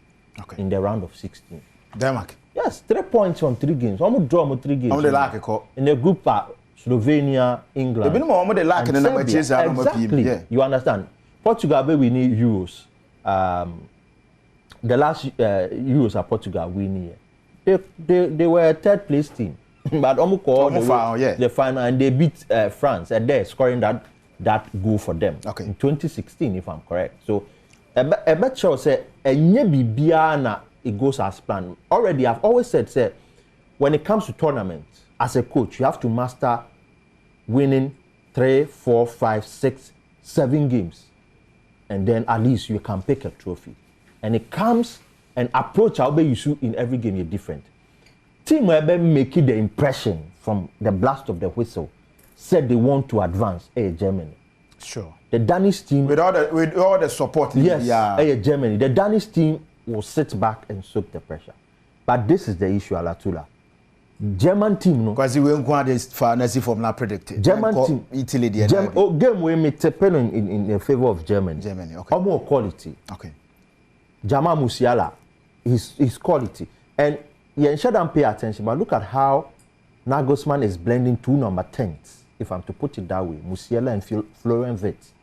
in the round of 16. Denmark. Yes, 3 points from 3 games. Almost draw 3 games. On the lack in the group Slovenia, England. Exactly. Yeah. You understand? Portugal we need Euros. The last Euros are Portugal winning. They were a third place team, but the final and they beat France and they're scoring that goal for them. Okay. In 2016, if I'm correct. So a bet sure say it goes as planned. Already, I've always said, when it comes to tournaments, as a coach, you have to master winning 3, 4, 5, 6, 7 games. And then at least you can pick a trophy. And it comes and approach how you shoot in every game you're different. Team will make the impression from the blast of the whistle said they want to advance. Germany. Sure. The Danish team with all the support. Yes. Germany. The Danish team will sit back and soak the pressure. But this is the issue, Alatula. German team, no. Because we won't this fantasy formula predicted. German team, Italy, game we may tapen in favor of Germany. Germany, okay. Or more quality. Okay. Jamal Musiala, his quality, and you shouldn't pay attention. But look at how Nagelsmann is blending 2 number 10s. If I'm to put it that way, Musiala and Florian Wirtz,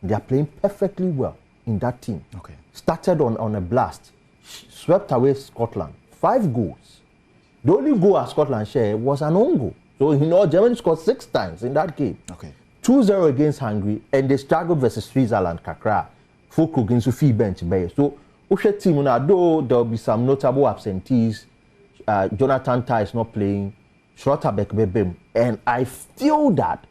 they are playing perfectly well in that team. Okay. Started on a blast, swept away Scotland, 5 goals. The only goal at Scotland share was an own goal. So, Germany scored 6 times in that game. Okay. 2-0 against Hungary, and they struggled versus Switzerland, Kakra. Folk against the fee bench. So, Ushe team, though there will be some notable absentees, Jonathan Tah is not playing, Schlotterbeck Bebem, and I feel that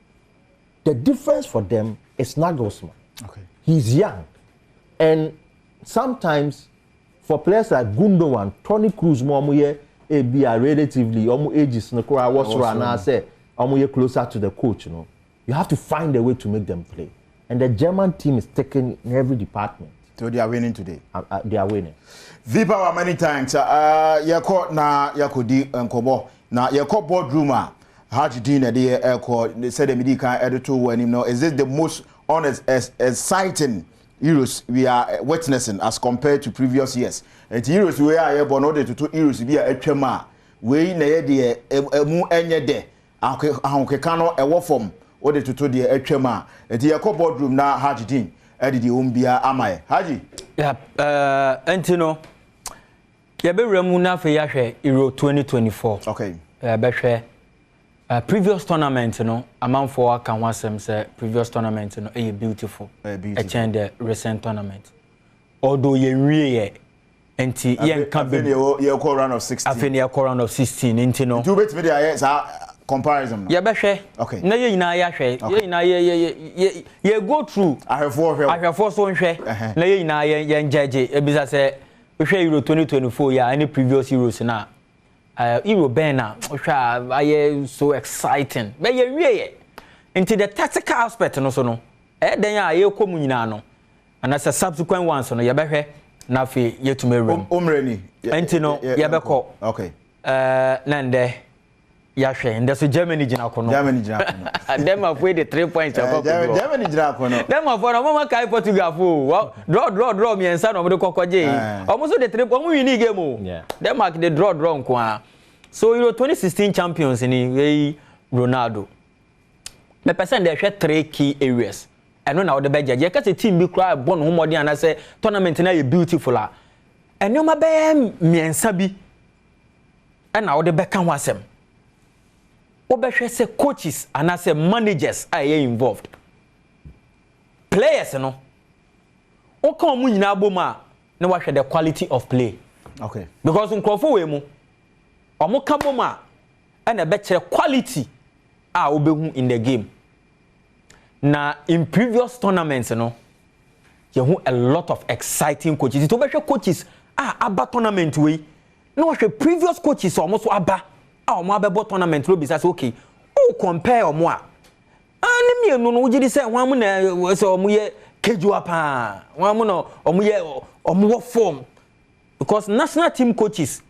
the difference for them is Nagelsmann. Okay. He's young, and sometimes for players like Gundogan, Toni Kroos, be relatively ages no say closer to the coach, you have to find a way to make them play, and the German team is taking in every department. So they are winning today. They are winning. Vipa many times yako na yakodi nkobo na yako boardroom Haji Dean they said the media editor when him know is this the most honest exciting Euros we are witnessing as compared to previous years. And Euros we are born order to 2 Euros be a twema we na ye de mu enye de ahokeka no ewo form order to de twema and yako boardroom na Haji Dean edidi umbia amaye Haji entino ya be ramu na fe ya hwe Euro 2024 okay be hwe previous tournament no amanfo aka wasem say previous tournament no e beautiful a change the recent tournament although ye wie enti ye kan be ye call round of 16 afeni ye call round of 16 enti no do bet me there comparison no ye be hwe okay na ye nyina ya hwe ye nyina ye go through ahwefo so nhwe na ye nyina ye njeje ebisa say hwe Euro 2024 ya any previous Euros na Euro Bena aye so exciting but ye wie into the tactical aspect no so no den ya ye komu nyina no and as a subsequent ones no ye be hwe na fe ye to me room umreni enti no ye be ko okay nande ya hwe and so Germany gina ko no dem have the 3 points above Germany gina ko no dem have no mama kai Portugal fo draw me ensa no mo de kokoje almost the 3 points win game o Denmark the draw nko so Euro 2016 champions ni Ronaldo me person dey hwe 3 key areas eno na wo de beje je ka se team bi kra bon ho modern ana say tournament na ye beautiful a eno ma be miensa bi na wo de be kan ho asem wo be hwe se coaches ana say managers are involved players no wo kan mu nyina aboma na wa hwe the quality of play okay because nkrofo we mu omo ka boma na be kire quality a obehu in the game na in previous tournaments no you have a lot of exciting coaches to be coaches aba tournament we no hwe previous coaches almost aba omo abebo tournament lo bisa say okay o compare omo ani mienu no ugidi say wan mu na say omo ye kejua pa wan mu no omo ye omo form because national team coaches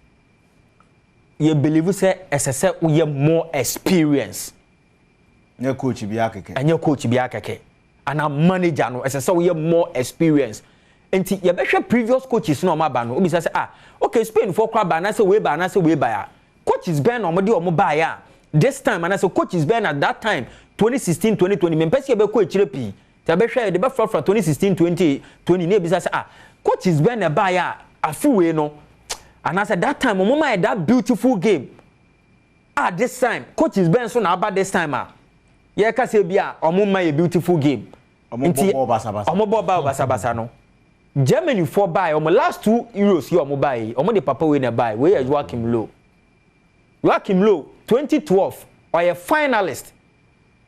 you believe say SSS we have more experience. Anya coach bi akeke. And a manager no SSS we have more experience. enti ye behwe previous coaches no ma ba no obi say okay Spain for kwa ba na say we ba ya coaches ben no mo de o mo ba ya this time and I say coaches ben at that time 2016 2020 me pese be ko echire pi te behwe de be from 2016 2020 ne bi say coaches ben na ba ya afiwe no and I said that time mo ma that beautiful game this time coaches ben so na about this time ye ka say bia omo ma a beautiful game omo basa no Germany for buy omo last 2 Euros here omo buy omo the papa we na buy we Joachim Low 2012 or a finalist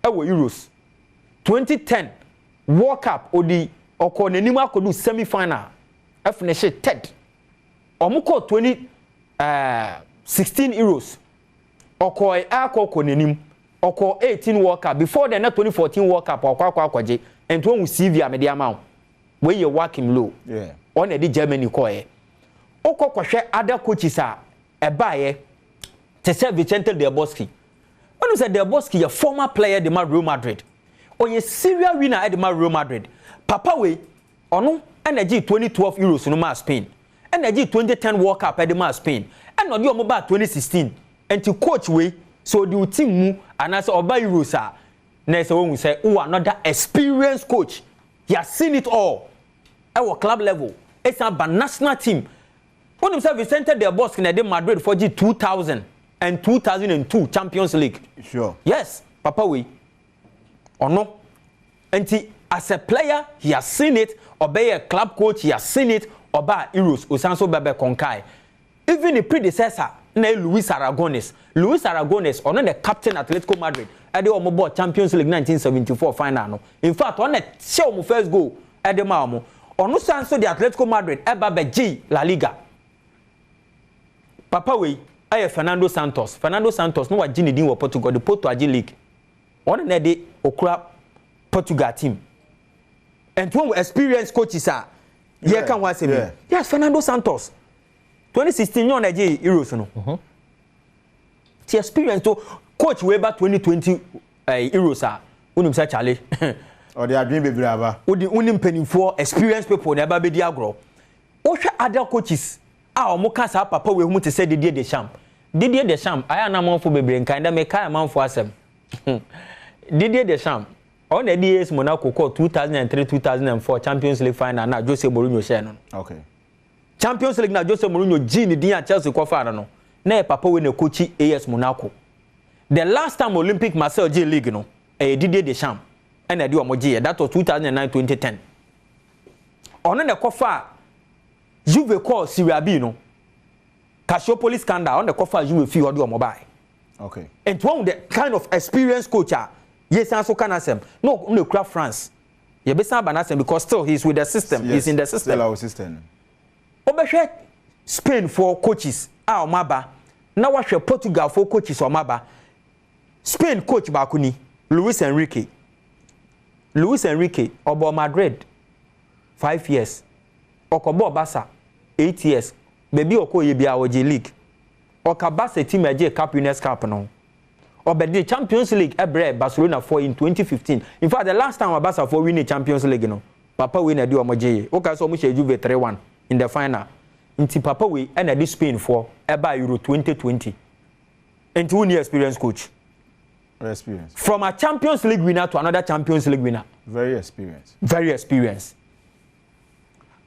ewo Euros 2010 World Cup odi oko nanim akodu semi final finish third omo ko 16 Euros oko akoko nanim oko 18 World Cup before the 2014 World Cup akwaje and when we CV amede amount we ye Joachim Low on the Germany ko okokohwe other coaches ebaye to say Vicente Del Bosque. When you say Del Bosque, a former player at the Real Madrid, or a serial winner at the Real Madrid, Papa we, ono energy 2012 Euros no Spain, energy 2010 World Cup at the Spain, and not your mobile 2016, and to coach we, so the team mu and as oba Euros next one we say, oh another experienced coach, he has seen it all, at our club level, it's a national team. When you say Vicente Del Bosque at the Madrid for G 2000. And 2002 Champions League. Sure. Yes, Papa we. Or no. And as a player, he has seen it. Or be a club coach, he has seen it. Or by Euros, Osanso Bebe Konkai. Even the predecessor, Luis Aragones. Luis Aragones, or not the captain at Atletico Madrid. At the Omobo Champions League 1974 final. In fact, on the show first goal at the Malmo. Or no Sanso the Atletico Madrid, Eba G La Liga. Papa we. Fernando Santos no wa gini din wo Portugal the Porto League on na de okura Portugal team and when experienced coaches here can one say yes Fernando Santos 2016 no na je Euros no the experience to coach we ba 2020 Euros unim say chale or they are doing bebre aba unim penifo experienced people na ba be di agro o hwe other coaches omo ka sa papa we hu te say Didier Deschamps aya na manfo bebre nkan da me kai manfo asem Didier Deschamps on the DS Monaco 2003-2004 Champions League final na Jose Mourinho share no okay Champions League na Jose Mourinho gini din a Chelsea ko fa no na papa we na coach AS Monaco the last time Olympic Marseille J League no Didier Deschamps and na di omo J that was 2009-2010 ono na ko fa Juve call Serie B no Cassiopolis scandal on the cover Juve fee or do mobile. Okay. And one the kind of experienced coach yes also can asem. No craft France. You be san banasem because still he's with the system. Yes, he's in the system. Still our system. Obehwe Spain for coaches omaba. Na wahwe Portugal for coaches omaba. Spain coach bakuni Luis Enrique obo Madrid 5 years. Okobo Barca 8 years. Baby okoye bia oje league. Okabasa team eje Cup Winners' Cup no. Obedi Champions League ebre Barcelona for in 2015. In fact the last time Barca for win the Champions League no. Papa we na di omoje. Oka so mo she Juve 3-1 in the final. Inti Papa we na di Spain for eba Euro 2020. And one year experience coach. Experience. From a Champions League winner to another Champions League winner. Very experienced. Very experienced.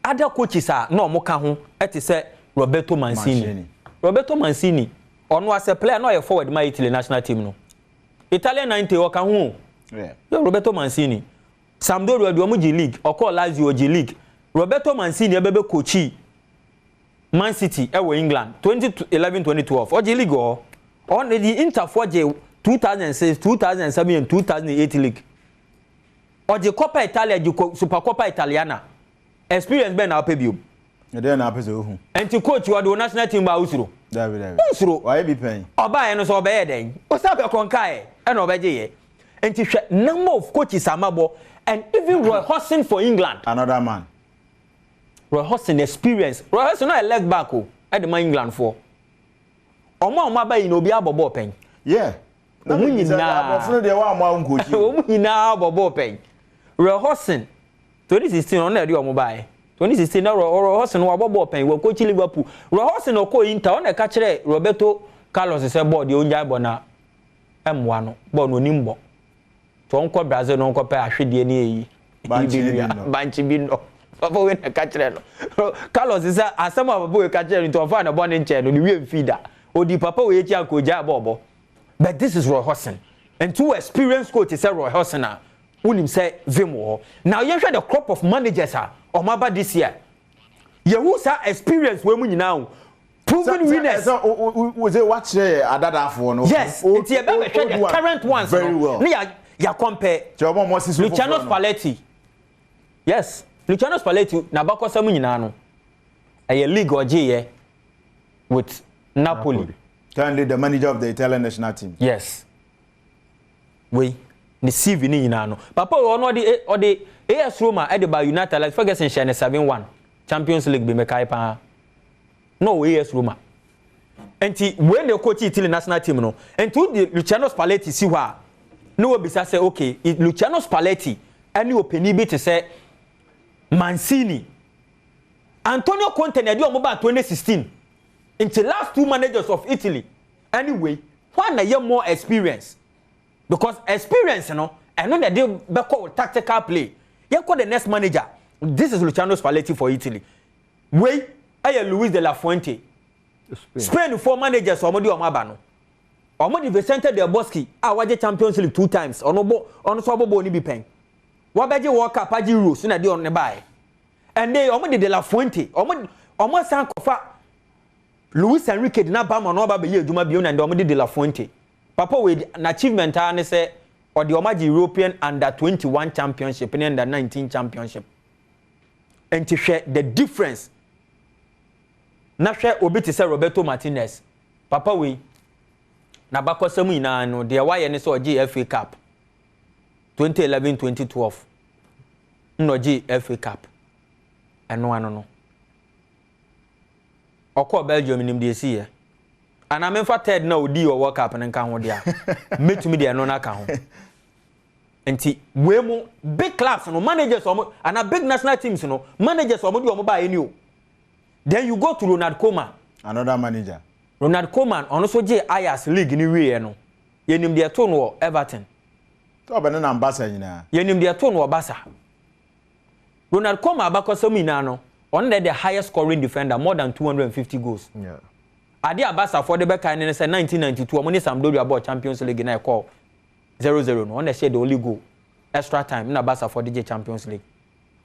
Other coaches no mo ka ho eti say Roberto Mancini. Ono as a player no ye forward my Italy national team no. Italian 90 o ka ho. Yeah. Roberto Mancini. Sampdoria do mo G League, o call Lazio G League. Roberto Mancini ebebe coachi Man City ewo England 2011-2012. O G League o. On the Inter for J 2006, 2007 and 2008 league. O G Coppa Italia, Supercoppa Italiana. Experience ben na pay biom. E dey na pay so. And to coach you the national team ba usuro. David. Usuro. Why be paying? Oba e no so be den. O sa be konkai e na obeje ye. And to number of coaches amabo and even Roy Hodgson for England. Another man. Roy Hodgson experience. Roy Hodgson na leg back o at the England for. Omo ba yi no obi abobo pen. Yeah. Omo nyina. Afro dey wa mo coach. Omo nyina abobo pen. Roy Hodgson 2016 on na di omo bae. 2016 na Roy Hodgson wa bobo pen wo coach Liverpool Roy Hodgson o ko Inter on e ka kire Roberto Carlos say board e onja bo na M1 no board no nimbo to onko Brazil no onko pe ahwede ni eyi banchi bi no papa we na ka kire no Carlos say asama papa we ka kire to fa na bo ne nche no ni wi feeder odi papa we echi akoja bobo but this is Roy Hodgson and two experienced coaches say Roy Hodgson unim say Vim now you the crop of managers or maba this year you who say experience we mu nyina proven winners was it watch adada for no yes it's the current ones very well ya compare Luciano Spalletti yes Luciano Spalletti na bakosa mu nyina no a league oje with Napoli currently the manager of the Italian national team yes we the CV ni nyina no papa we no the AS Roma e by United like Ferguson share 7-1 Champions League be mekai pa no AS Roma enti when the coach Italy national team no enti the Luciano Spalletti si wa no we bisa say okay Luciano Spalletti any opinion be to say Mancini Antonio Conte na di omo ba 2016 into last two managers of Italy anyway why na you more experience because experience you know and know that they be call tactical play you call the next manager this is Luciano Spalletti for Italy wey Luis de la Fuente Spain four managers omodi omaba no omodi Vicente Del Bosque waje Champions League 2 times ono so bobo ni bi pen wabeje World Cup agi Euros na de on ne bae and they omodi de la Fuente omodi san kofa Luis Enrique na ba ma no ba be ye adwuma bi na de omodi de la Fuente papa we an achievement ne say or the Omaji European under 21 championship and under 19 championship and to share the difference na share obi to say Roberto Martinez papa we na bakosam ina no de why ne so FA Cup 2011-2012 no FA Cup eno ano no okọ Belgium nim de si ye ana memfa third na odi o World Cup ne kan ho dia metumi de no na kan ho enti we mu big clubs no managers omo ana big national teams no managers omo di omo ba eni o then you go to Ronald Koeman another manager Ronald Koeman ono so je Ajax league ni wie no yenim de to no Everton to be na Barca nyina yenim de to no Barca Ronald Koeman abakosam ina no on the highest scoring defender more than 250 goals yeah ade Barca for the back in 1992 omo ni Sampdoria about Champions League na call 0-0 no on the share the only goal extra time na Barca for the Champions League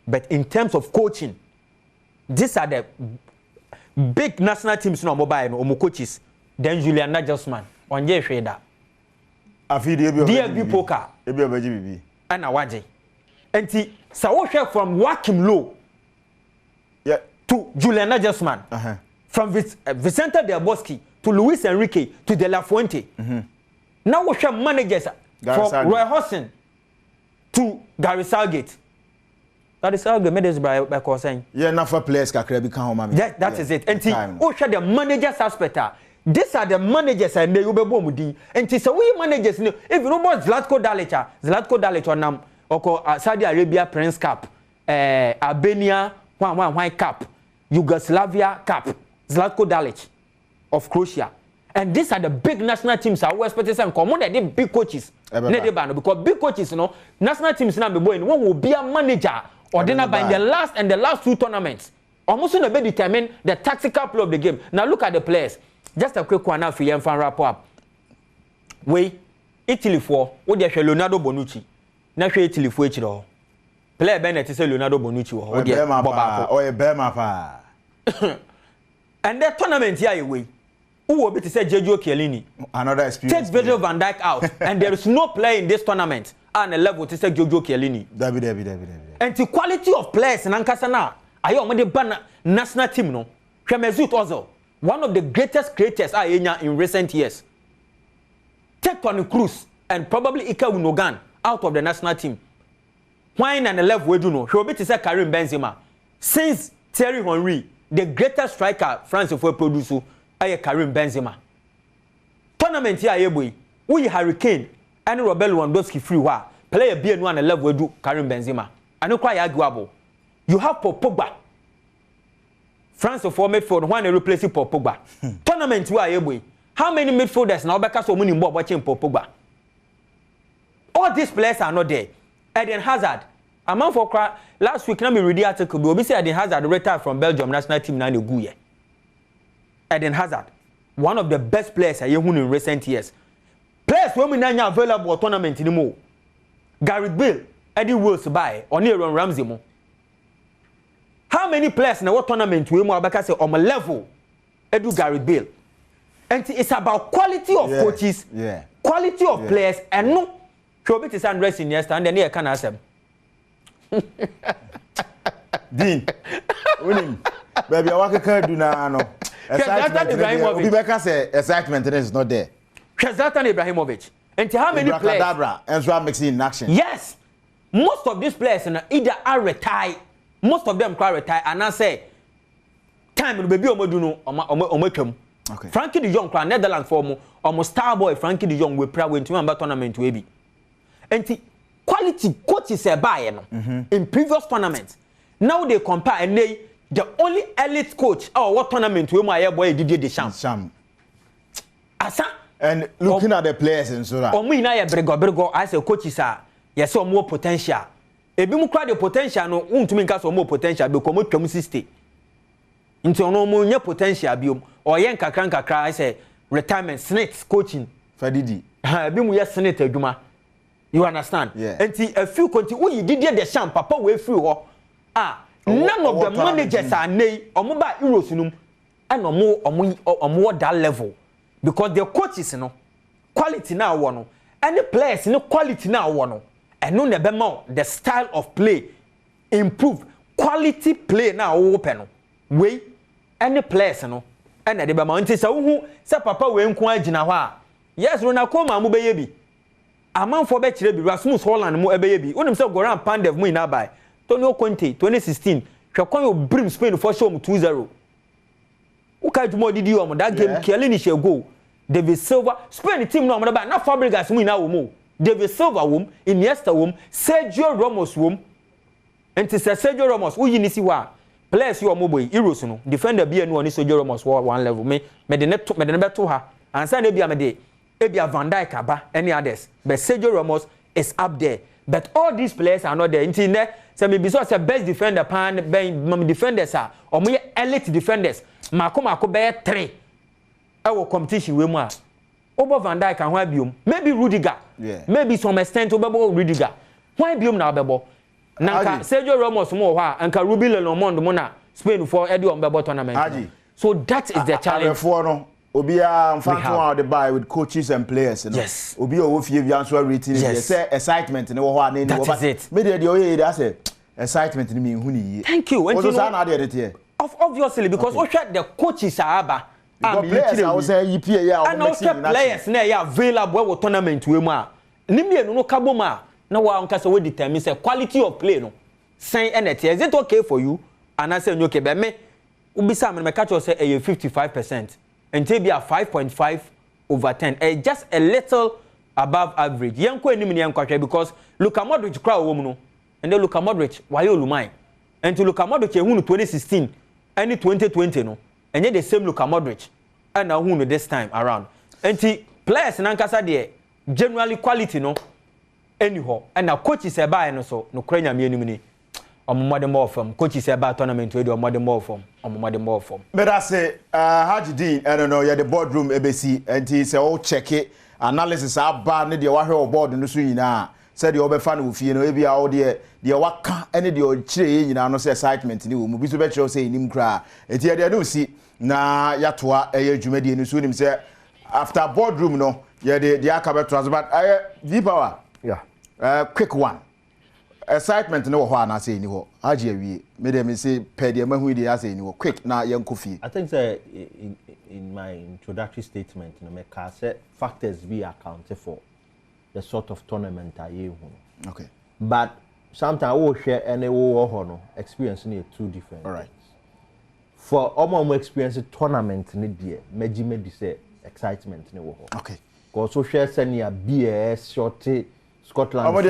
but in terms of coaching these are the big national teams no mobile no omo coaches then Julian Nagelsmann on je hweda afidi ebi poker ebi obaji bibi ana waje enti sa wo hwe from Joachim Low yeah to Julian Nagelsmann from Vicente Del Bosque to Luis Enrique to De La Fuente now we have managers from Roy Hodgson to Gary Southgate. That is how the managers by saying. Yeah, not for players kakra bi kan ho mama. That is it. And we share the managers aspect. These are the managers and they will be bomudi. And so we managers if you know about Zlatko Dalic on nam oko Saudi Arabia Prince Cup, Albania one Cup, Yugoslavia Cup, Zlatko Dalic of Croatia. And these are the big national teams are expected some come on the big coaches. Because big coaches, you know, national teams now be one will be a manager or then by the last two tournaments. Almost going to determine the tactical play of the game. Now look at the players. Just a quick one now for you and wrap up. We Italy for what they say Leonardo Bonucci. Now Italy for each other. Player Bennett say Leonardo Bonucci or Bema pa. And that tournament here away. Who will be to say Giorgio Chiellini? Another experience. Take Virgil van Dijk out, and there is no player in this tournament on a level to say Giorgio Chiellini. David. And the quality of players in Ankasana, I am the ban national team no. Mesut Ozil, one of the greatest creators in recent years. Take Toni Kroos and probably Ike Gundogan out of the national team. Wine and the level we do know. He will be to say Karim Benzema. Since Thierry Henry, the greatest striker France for produce. Karim Benzema. Tournament here boy. We Hurricane and Robert Lewandowski free wa. Player be on a level do Karim Benzema. I no quite arguable. You have Paul Pogba France for midfield when they replace Paul Pogba. Tournament where you how many midfielders now because of winning ball watching Paul Pogba? All these players are not there. Eden Hazard, a man for last week now me read the article. We say Eden Hazard retired from Belgium national team now in Guye. Eden Hazard, one of the best players I have in recent years. Players when we now available tournament anymore. Gareth Bale, Eddie Wills by or Aaron Ramsey mo. How many players in what tournament we more because say on a level Edu Gareth Bale. And it's about quality of coaches, quality of players, and no Probably is undressing yesterday, and then here can ask him. Dean, winning. Baby, I want to do now. Excitement is not there. Zlatan Ibrahimovic. And how many players? And so I'm mixing in action. Yes. Most of these players either are retired, most of them are retired, and I say, time will be omoduno. Okay. Frankie de Jong, Netherlands for almost star boy Frankie de Jong will probably win to tournament to be. And the quality coaches are buying in previous tournaments. Now they compare and they the only elite coach what tournament we my boy Didier Deschamps. Asa and looking at the players and so that. Omo ina ya brego I say coaches are yes more potential. Ebi mu kwa the potential no untumi nka so more potential because mo twam 60. Nti ono mo nya potential biom or yen kakra I say retirement snakes coaching Fadidi. Ebi mu yes snake adwuma. You understand? Yeah. Until a few continue, you did the champ, papa way through. None of the managers are nay or mobile Eurosinum and more that level because their coaches, quality now one, and the players, quality now one, and no never more the style of play improve quality play now open way and the players, and the mountain who say papa way in yes, Ronaldo, my baby. A man for better be Rasmus Holland mo ebeyebi onim say Goran Pandev mo ina bai Tonio Conte 2016 hwekwan yo brim Spain for show 2-0 uka jumo didi o mo that game Kelly she go David Silva Spain team no mo bai na Fabregas mo ina wo mo David Silva wo Iniesta wo Sergio Ramos wo enti Sergio Ramos wo yini si wa players yo mo boy Euros no defender bi anu oni Sergio Ramos one level me de ne beto ha ansa na bia me de Ebia Van Dijk aba any others but Sergio Ramos is up there but all these players are not there until there say maybe so say best defender pan defenders are or more elite defenders mako be 3 e wo competition we mu a obo Van Dijk and why biom maybe Rudiger maybe some extent obo Rudiger why biom na obebo nanka Sergio Ramos mo ho a anka Ruby Lenormand mo na Spain for Adom bebo tournament so that is the challenge Obia mfanto out the buy with coaches and players yes Obia wo fie bia so rating yes. Say excitement ne wo ho an that is it me dey oye dey say excitement ni me hu ni thank you and you know na dey there obviously because the coaches are aba players I was say EPA ya and also players na ya available for tournament we mu a ni mienu no kabo ma na wa nka say we determine say quality of play no say NT is it okay for you and I say okay be me ubisa me catch you say 55% and take be a 5.5 over 10 just a little above average yanko enim ni yankwa because Luka Modric crowd wo mu no and then Luka Modric why olumai and to Luka Modric ehunu 2016 and 2020 no and the same Luka Modric and now who this time around and players nankasa there generally quality no anyhow and now coaches e buy no so no kranya me enim ni omomode more from coaches e buy tournament we do omomode more from omomode more from but I say Haji Dean I don't know you the boardroom ebesi and he say all check it analysis aba ne de wa hwe board no so nyina said the obefa no fie no ebia all de waka ene de o kire nyina no say excitement ni wo mu bi so be kire say nim kra enti de no si na yatoa eye dwumadi no so nim say after boardroom no ye de aka be transfer but V power quick one excitement no ho ana say ni ho age awie me dem say pe de mahu de say ni ho quick na yanko fie I think say in my introductory statement no me ka say factors be accounted for the sort of tournament I you okay but sometimes we share any wo ho no experience ni two different all right for omo experience tournament ni de me di say excitement ni wo ho okay because so share senior BS short Scotland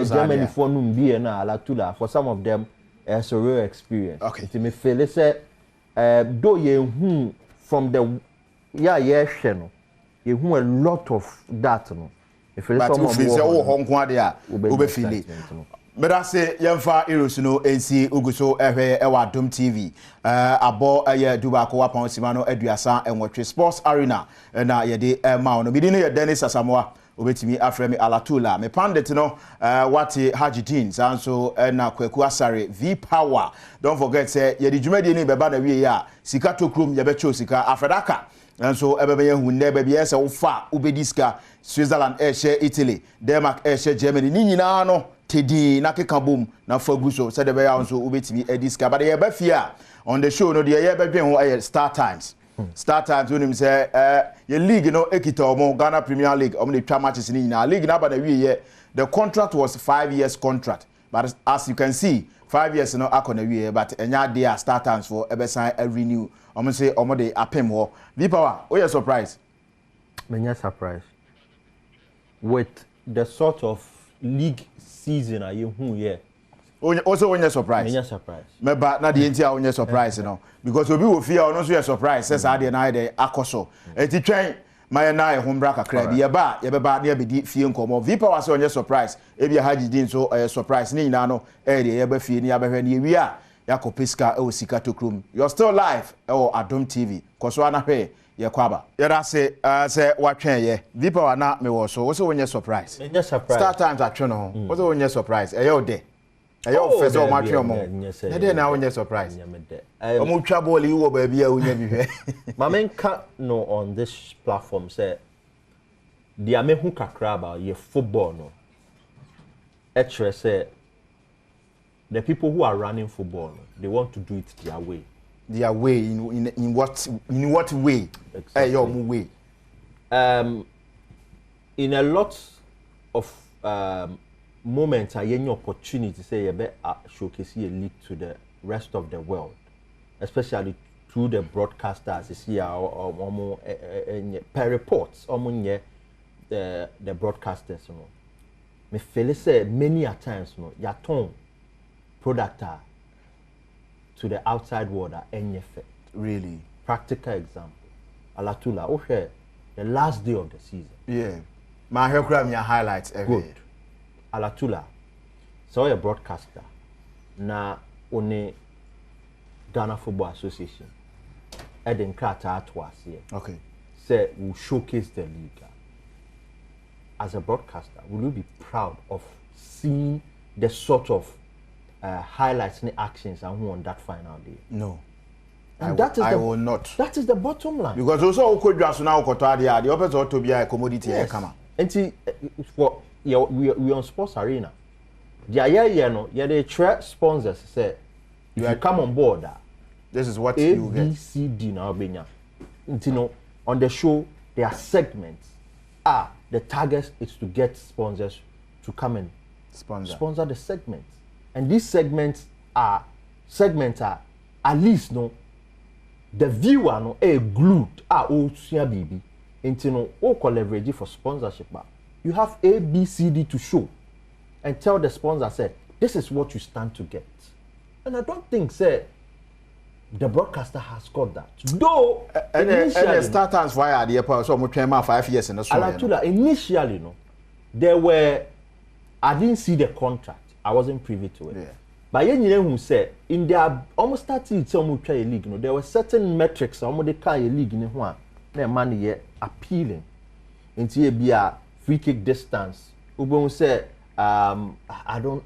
Germany for na ala tula for some of them a surreal experience. Okay. It me feel say though you from the channel you a lot of that no. If it's but if you say oh Hong Kong there we feel it. But I say yemfa Eros no NC uguso ehwe ewa Adom TV abo duba ko wapon simano aduasa enwotwe sports arena na yede ma no bidi no ye Dennis Asamoah obetimi afremi Alatula me pandit no wati Hajidin sanso na Kwaku Asare V Power. Don't forget say yede dwumadi ni beba na wie ya sika tokrom ye becho sika afredaka so ebebe ye hu ne bebe ye se wo fa ubediska Switzerland share Italy Denmark share Germany ni nyina no tedi na keka bom na faguso said be ya so ubetimi ediska but ye ba fia on the show no de ye be dwen ho Star Times Star Times when him say your league no ekita omo Ghana Premier League omo the twa matches ni na league na ba na wie the contract was 5 years contract but as you can see 5 years no akona wie but enya dey Star Times for ebesan renew omo say omo dey apem ho V Power o you surprise menya surprise with the sort of league season are you here also when you surprise menya surprise me ba na dey ntia when you surprise no because obi wo fear no so you surprise says ade na dey akoso eti twen my na e hombra kakra bi ye ba na be di fie nkomo V Power say onye surprise e bi Hajidin so surprise ni nyina no e dey ye ba fie ni abehwe ni wi a yakopiska e osika tokrum you're still live o Adom TV koso ana hwe ye kwaba ye da say watwen ye V Power na me wo so onye surprise menya surprise Star Times atwe no wo onye surprise e ye ode ayo fese o matwe mo na dey na onye surprise omo twa ball yi wo ba bia onya bi hwe mamenka no on this platform say dia me hu kakra about your football no actually say the people who are running football no, they want to do it their way in what way exactly. Your way in a lot of moments I any opportunity say you be showcase a league to the rest of the world, especially through the broadcasters. You see or per reports the broadcasters. You know, me feel say many a times you know your tone product to the outside world are any effect. Really, practical example. Alatula, okay, the last day of the season. Yeah, my hair highlights every good. Alatula, so a broadcaster na one Ghana Football Association. Eden Krata twice here. Okay. Say we showcase the league. As a broadcaster, will you be proud of seeing the sort of highlights and actions and who on that final day? No. And I will not. That is the bottom line. Because also Okojwaso now Kotodia, the opposite to be a commodity. Yes. Come on. And for we on Sports Arena. The no, they try sponsors say if you come on board this is what you get. A, B, C, D now Benya. You know, on the show there are segments. The target is to get sponsors to come and sponsor the segments. And these segments are at least no the viewer no glued baby into no leverage for sponsorship. You have A, B, C, D to show and tell the sponsor say this is what you stand to get. And I don't think say the broadcaster has got that. Though and Star Times via the airport so much 5 years in the Alatula, initially no there were I didn't see the contract. I wasn't privy to it. Yeah. But who said in their almost started some try a league, you know, there were certain metrics almost they carry a league in one. Their money yet appealing. Into be a free kick distance. Ubon said I don't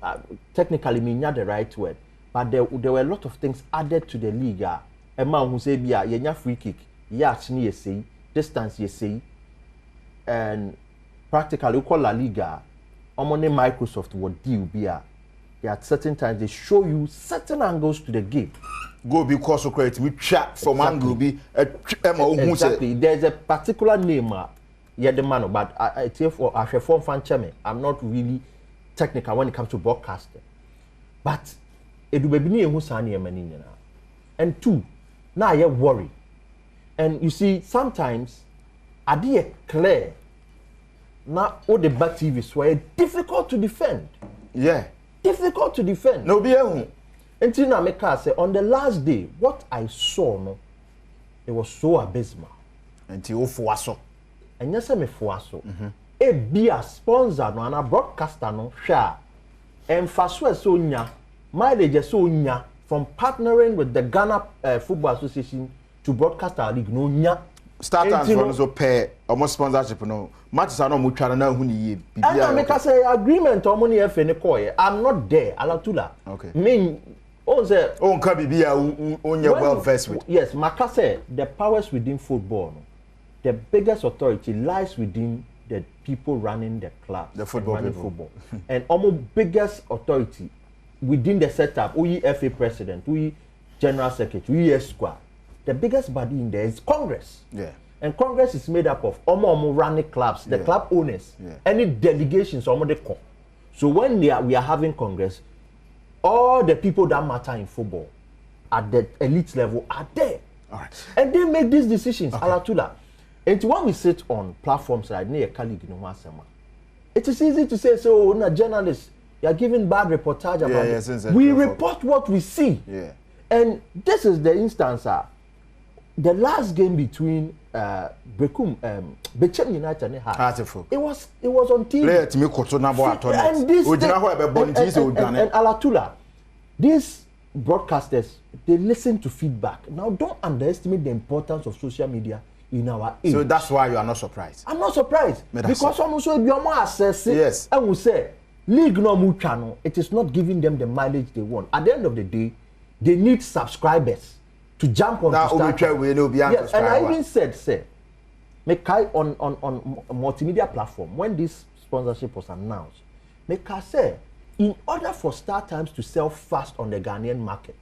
technically mean not the right word, but there were a lot of things added to the league. A man who say be a free kick, actually you say distance you say, and practically we call La Liga. Omone Microsoft would deal be at certain times they show you certain angles to the game. Go because of credit we chat from angle be exactly. There's a particular name the man, but I tell for as a form fan chairman, I'm not really technical when it comes to broadcasting. But it will be who sani and two, now you worry. And you see, sometimes I did clear. Now all the bad TVs were difficult to defend. Yeah. Difficult to defend. No be Until now, make us say on the last day, what I saw, no, it was so abysmal. Until Fuaso. And yes, I'm a Fuaso. A be a sponsor, no, and a broadcaster, no, share. And Faswe so nya, mileage so nya from partnering with the Ghana Football Association to broadcast our league, no nya. Starters run so pay almost sponsorship, no. Matches are not much now. Who need? And I make us say agreement on money if any coy. I'm not there, Alatula. Okay. Mean. Oh, say, oh, Kabi be on your well versed with. Yes, Maka said the powers within football, the biggest authority lies within the people running the club, the football running people. Football. And almost biggest authority within the setup, we FA president, we general secretary, we squad. The biggest body in there is Congress. Yeah. And Congress is made up of almost running clubs, the club owners, any delegations, almost they call. So when we are having Congress, all the people that matter in football at the elite level are there. All right. And they make these decisions, Alatula. And when we sit on platforms like near colleague in Wasama, it is easy to say, so na journalists, you are giving bad reportage about it. We report what we see. Yeah. And this is the instance, the last game between Bechem United and Heartful. It was on TV. Play to me And this and Alatula, these broadcasters, they listen to feedback. Now don't underestimate the importance of social media in our age. So that's why you are not surprised. I'm not surprised. Because almost if you are more assessing, yes. And we say league no more channel, it is not giving them the mileage they want. At the end of the day, they need subscribers to jump on. Yes, and I even said, say, make I on multimedia platform when this sponsorship was announced, make I say, in order for Star Times to sell fast on the Ghanaian market,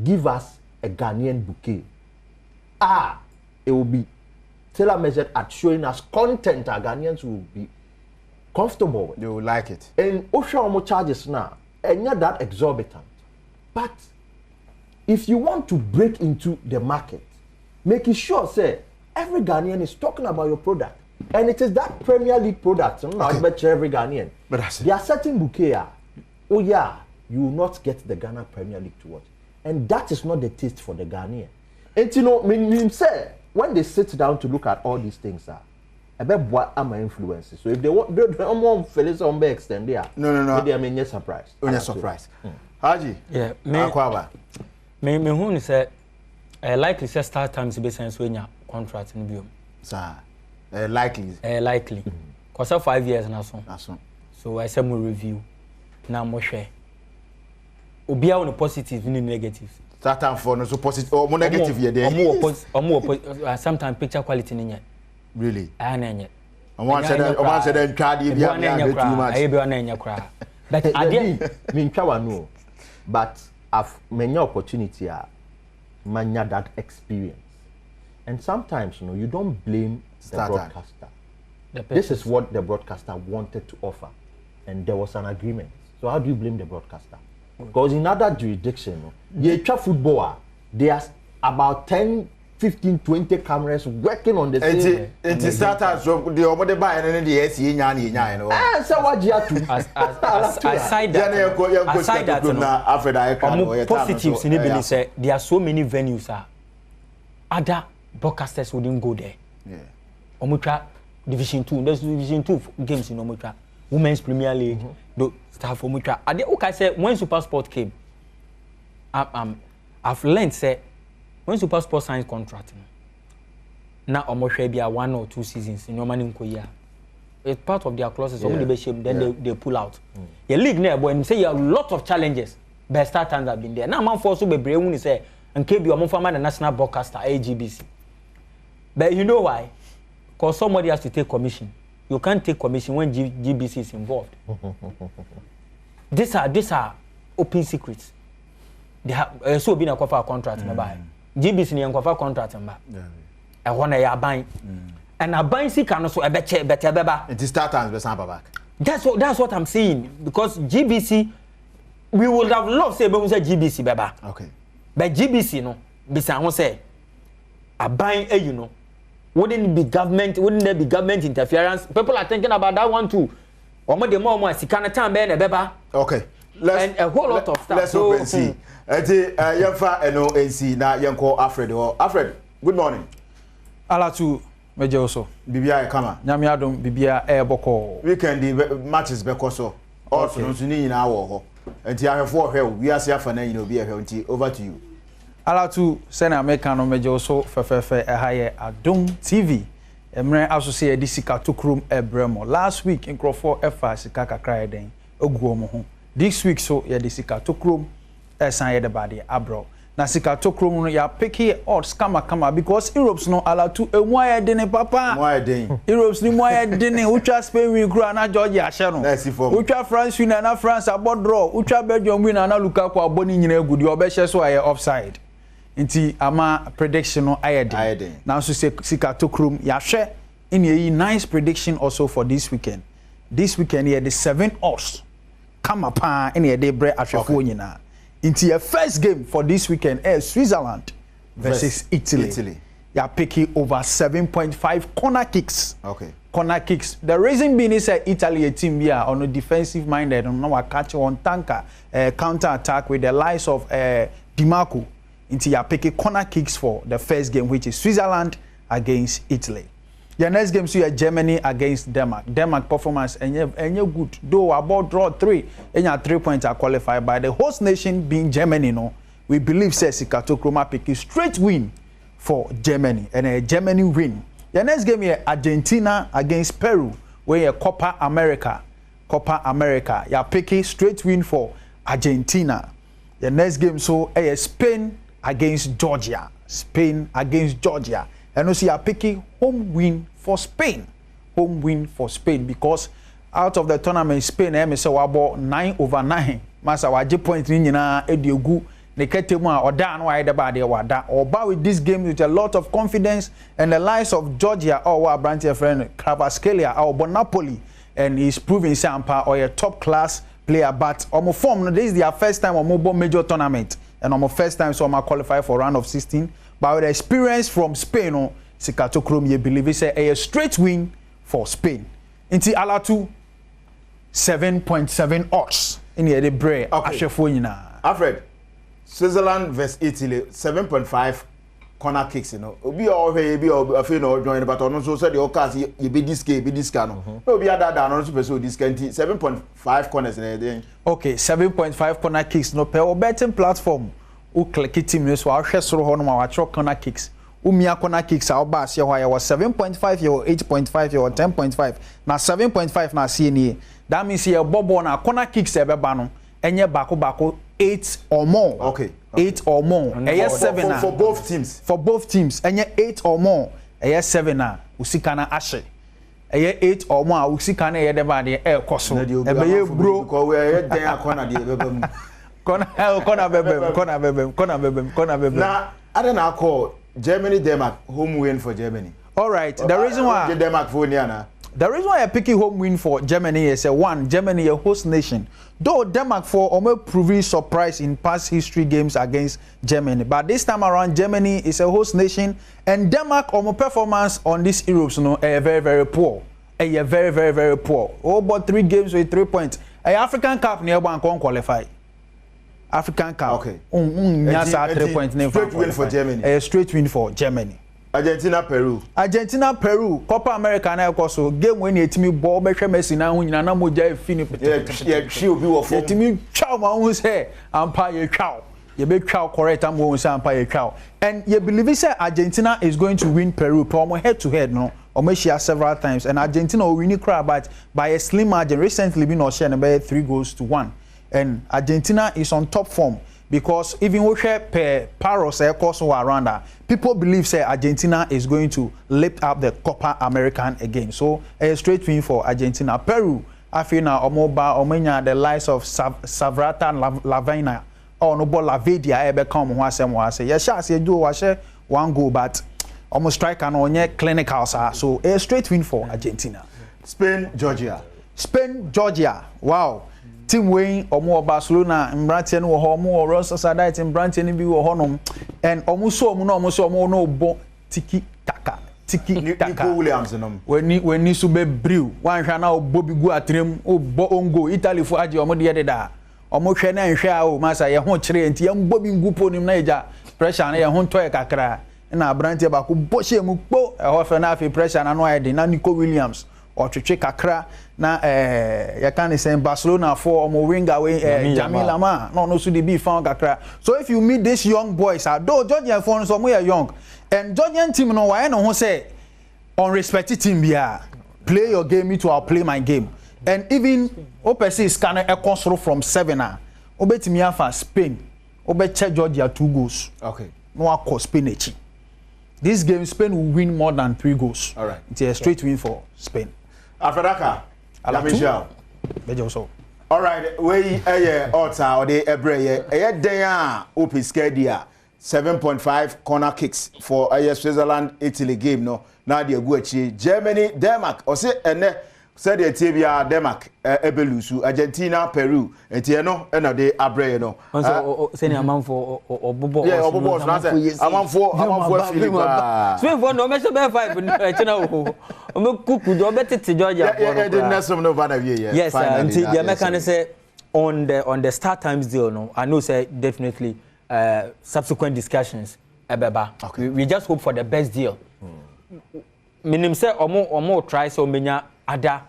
give us a Ghanaian bouquet. It will be tailor-measured at showing us content our Ghanaians will be comfortable with. They will like it. And Oshaomo charges now, and not that exorbitant. But if you want to break into the market, make it sure, say, every Ghanaian is talking about your product. And it is that Premier League product. Not every Ghanaian. But that's it. There are certain bouquet. Oh yeah, you will not get the Ghana Premier League to watch. And that is not the taste for the Ghanaian. And you know, me say, when they sit down to look at all these things, I bet what are my influences. So if they want, they want Felix on be extend there. No. They are me surprised. You're surprised. Haji. Yeah. Me who say, likely say Star Times be sense when your contract in view. Sir, likely. Likely. Cause of 5 years now so. So I say more review. Now more share. Obi on the positive and the negatives. That time for no so positive or more negative here there. Sometimes picture quality in yet. Really? I am one said then cardi be too much. I be on cry. But I didn't mean no. But I've many opportunity mania that experience. And sometimes you don't blame the broadcaster. This is what the broadcaster wanted to offer. And there was an agreement. So how do you blame the broadcaster? Because in other jurisdictions, you try football, there's about 10, 15, 20 cameras working on the same. It started so the over buy and the SE nyanya. So what you have to aside that positives in Ibili say there are so many venues other broadcasters wouldn't go there. Yeah. Omutra Division 2, there's Division 2 games in Omutra. Women's Premier League, the staff for Mutra. And okay, say when Super Sport came, I've learned say when Super Sport signed contract, now almost be 1 or 2 seasons in your money in it's part of their clauses. Then they pull out. The league now, when say you have a lot of challenges, best Star Times have been there. Now man force to be brave when you say and KB your former the national broadcaster AGBC. But you know why? Because somebody has to take commission. You can't take commission when GBC is involved. These are open secrets. They have so been a cover contract GBC ni a contract I want a buying. And a buying see can also a better beba. It is Star Times back. That's what I'm saying. Because GBC we would have loved say GBC beba. Okay. But GBC no, bisa won say a buying you know. Wouldn't there be government interference? People are thinking about that one too. Or more the more sikana time be beba. Okay. and a whole lot of stuff. Let's open see. Yemfa eno NC na yenko Alfred. Alfred, good morning. Alatu meje oso. Bibia e kama. Nyame adom bibia e boko. Weekend matches beko so. Also no ni nyina wo ho. Enti ahwefo hwe wi ase afa na nyina obi ehwe nti over to you. Alatu sena America no meje oso fefefe ehaye Adom TV. Emre associate di sika tokrom ebremo. Last week in Crawford F sika kakra eden oguo mo ho. This week so ye di sika tokrom esan ye de bade abro. Na sika tokrom no ya picky odds kama because Europe's no Alatu emu aye den papa. Mo aye den. Europe's ni mo aye den utwa Spain win kura na Georgia ahye no. Utwa France win na France abod draw. Utwa Belgium win na Lukaku aboni nyina egudi obehye so aye offside. Inti ama prediction no ayede. Now so sika tokrom ya hwe in a nice prediction also for this weekend. This weekend here the 7 odds come upon in a day bre ahwefo nyina. Inti a first game for this weekend is Switzerland versus Italy. Ya picking over 7.5 corner kicks. Okay. Corner kicks. The reason being is Italy a team here on a defensive minded and now catch on tanker counter attack with the likes of Dimarco. Into your picking corner kicks for the first game, which is Switzerland against Italy. Your next game, so Germany against Denmark. Denmark performance and you good. Though about draw 3 and your 3 points are qualified by the host nation being Germany. No, we believe says Sikato pick straight win for Germany and a Germany win. Your next game here Argentina against Peru, where you Copa America. You're picking straight win for Argentina. The next game so Spain against Georgia. And also you are picking home win for Spain. Because out of the tournament Spain say about 9/9. Masa waje point ni nyina ediogu neketemu a oda no wide ba de wada. Oba with this game with a lot of confidence and the likes of Georgia or our branch friend Kvaratskhelia or Napoli, and he's proving Sampa or a top class player, but omo form this is their first time on mobile major tournament and omo first time so omo qualify for round of 16. But with the experience from Spain, no Sikato Krom ye believe it's a straight win for Spain. Inti Alatu 7.7 odds in the bre ashefo nyina. Alfred, Switzerland versus Italy 7.5 corner kicks, you know. Obi all here be afraid no join but on so said the ocas you be this no. Obi other than on so this can 7.5 corners in there. Okay, 7.5 corner kicks no per betting platform. O click team so ahwe soro ho no ma wa corner kicks. Umia corner kicks are ba se why was 7.5 or 8.5 or 10.5. Na 7.5 na see ni. That means your bobo na corner kicks e beba no enye bako 8 or more. Okay. 8 or more. Yes 7 for both teams. For both teams enye 8 or more. Yes 7 na usika na ahye. Eye 8 or more usika na ye de ba de e koso. E be ye bro ko we ye den corner de beba mu. Corner bebem. Now, I don't know call Germany Denmark home win for Germany. All right. The reason why Denmark for Niana. The reason why I pick home win for Germany is one, Germany a host nation. Though Denmark for almost proving surprise in past history games against Germany, but this time around Germany is a host nation and Denmark almost performance on this Euros very poor. Very poor. Oh, but 3 games with 3 points. A African Cup near one qualify. African Cup. Okay. 3 points. Straight win for Germany. A straight win for Germany. Argentina, Peru. Copa America na ekoso game when etimi ball be hwe Messi na hu nyina na moja fini. Yeah, she will be wo form. Etimi twa ma hu say ampa ye twa. Ye be twa correct am hu say ampa ye twa. And you believe say Argentina is going to win Peru from head to head no. Omo share several times and Argentina will win crowd but by a slim margin. Recently been or share number 3-1. And Argentina is on top form because even we share per Paros course around that, people believe say Argentina is going to lift up the Copa American again. So a straight win for Argentina. Peru, I feel now Omenya the likes of Savrata Lavena or Nobo Lavedia ebe come one say yes, say do washe 1 goal, but almost strike and onye clinical so a straight win for Argentina. Spain, Georgia. Wow. Team Wayne omo Barcelona Mbrantie no ho omo Real Sociedad Mbrantie ni bi wo honom and omo so omo no bo tiki taka Nico Williams nom when ni so be brew wan hwa na obo bi gu atrem obo ongo Italy fo age omo de da omo hwe na nhwe a o masa ye ho kire enti yam bo bi ngupo nim na eja pressure na ye ho ntoye kakra na abrante ba ko bo hye mu kpo e ho fe na afi pressure na no ayede na Nico Williams or twetwe kakra na you can say Barcelona for omo winger we Jamil Lama no so the be found kakra. So if you meet these young boys, though Georgian for some we are young and Georgian team no why no say unrespected team bia play your game, me too I'll play my game. And even OPC is kind of a console from 7 obetimi afa Spain obeche Georgia 2 goals. Okay. No akọ Spain echi. This game Spain will win more than 3 goals. All right. It's a straight win for Spain. Afredaka. Michelle. Bejo. All right, we Ota or the Ebre den open scadia 7.5 corner kicks for Switzerland Italy game no. Now they go Germany Denmark or say said the Tibia Denmark Ebelusu Argentina Peru etieno and they Abre no. Also send a man for Obobo. Yeah, Obobo I'm on for Philip. Swim for no measure by 5 channel. Yes, the American say on the start times deal no. I know say definitely subsequent discussions okay. We just hope for the best deal. Minim say omo try so many other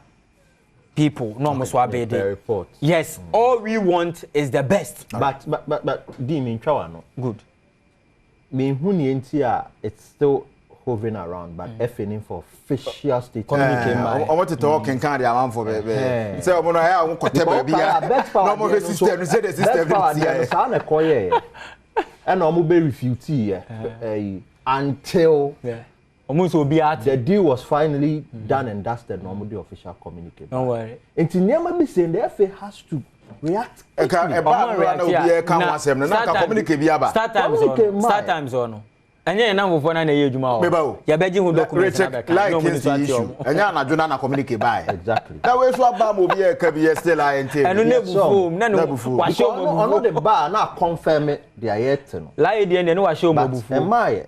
people no almost report. Yes, all we want is the best. But di me ntwa no. Good. Me hu ni enti it's still hovering around, but FNM for official statement. I want to talk and can't amount for baby. Say, I'm gonna have one baby. No more system. Say the system. And I'm be refute until almost will be at the deal was finally done and dusted. No more the official communique. Don't worry. Until never be saying the FA has to react. Start times on. And yeah, now for na ye juma o. Ya beji hu document na beka. Like is the issue. Enya na juna na communicate by. Exactly. That way so aba mo bi e ka bi still INT. Enu nebufu, na no wa show mo. Ono the bar na confirm their yet no. Lie dey na no wa show mo bufu. Am I?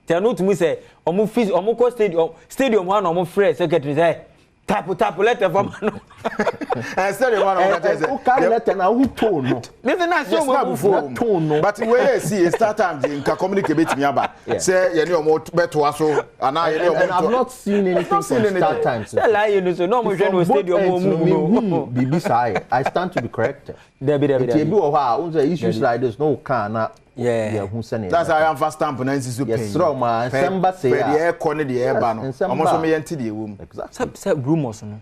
Tell no to me say omo ko stadium one omo free secretary say tap let the form no. I said the one of that who can let na who tone no. Listen na show mo bufu. Tone no. But we see start times in ka communicate bit me aba. Say ye ni omo beto aso ana ye ni omo. And I've not seen anything from start times. Say lie you know so no mo hwe no stadium mo bibi sai. I stand to be corrected. There be. It be o issues like this no can na. Yeah, who send it. That's how I am fast stamp na nsi so pay. Yes, strong man. Semba say the air corner the air ba no. Omo so me yenti the wom. Exactly. Say rumors no.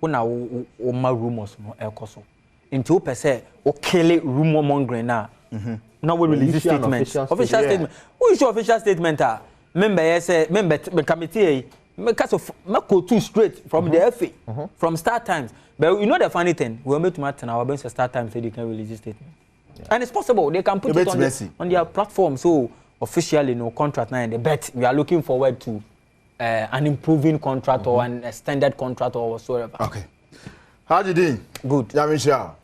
Una o ma rumors no ekoso. Nti o pese o kill rumor mongering na. Now we release statement. Official statement. Who is your official statement ah? Member say member committee me cause of me go too straight from the FA from start times. But you know the funny thing, we make to matter now when start times say they can release this statement. Yeah. And it's possible they can put it on their platform. So officially no contract now in the bet we are looking forward to an improving contract or an extended contract or whatsoever. Okay. How you doing? Good. Yeah, Michelle.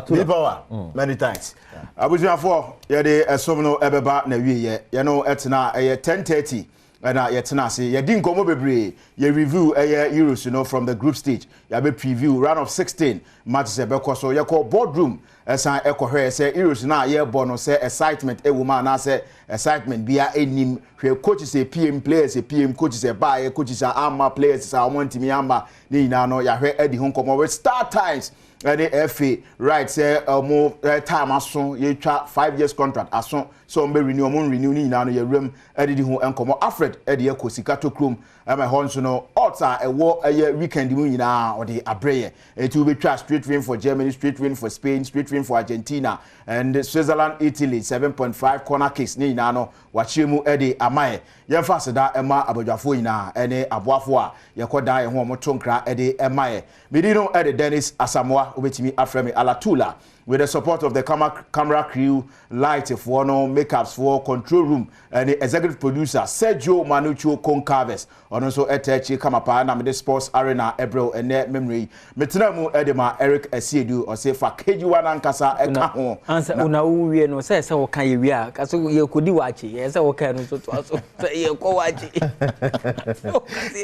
Be power. Many thanks. Abuja for ye de esomno ebeba na wiye. Ye no etna 10:30 na yetna se ye din komo bebre ye review Euros you know from the group stage. Ya be preview round of 16 matches e be so ye call boardroom esan ekohwe say Euros na ye no say excitement e woman na say excitement bia enim hwe coaches say PM players say PM coaches say ba ye coaches are ama players say omontimi ama ni na no ya hwe edi hon komo with start times the FA right say more time aso ye twa 5 years contract aso so mbe renew ni na no ye rem edi ho enkomo Alfred edi ye kosika to krom my horns no alter a war a weekend mu nyina or the abreye it will be try straight win for Germany, straight win for Spain, straight win for Argentina and Switzerland, Italy 7.5 corner kicks ni na no wachemu edi amaye ye fast da ema abodwafo nyina ene aboafo a ye koda ye ho motonkra edi emaye medino edi Dennis Asamoah obetimi afremi Alatula with the support of the camera crew, light for no makeups for control room and the executive producer Sergio Manucho Concaves and also Etechi Kamapa na the sports arena Ebro and net memory metenamu edema Eric Esiedu or say fa kejiwa nankasa eka ho answer una uwie no say o kan ye wi a kaso ye kodi wachi ye say o kan no so to aso say ye ko wachi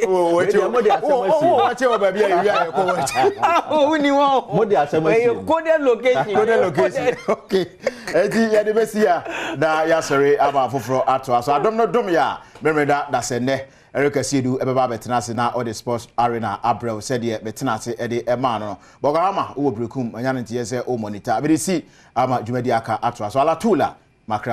oh wachi o ba bia ye wi a ye ko wachi oh ni wo mo di asemasi ye ko de location coded location. Okay. Eti ya de besia na ya sorry aba foforo ato so adom no dom ya memeda da sene Erika Siedu ebeba betena se na all the sports arena abrel said ye betena se e de ema no bogama wo brekum anya ntie se o monitor abirisi ama dwumadi aka ato so ala tula makra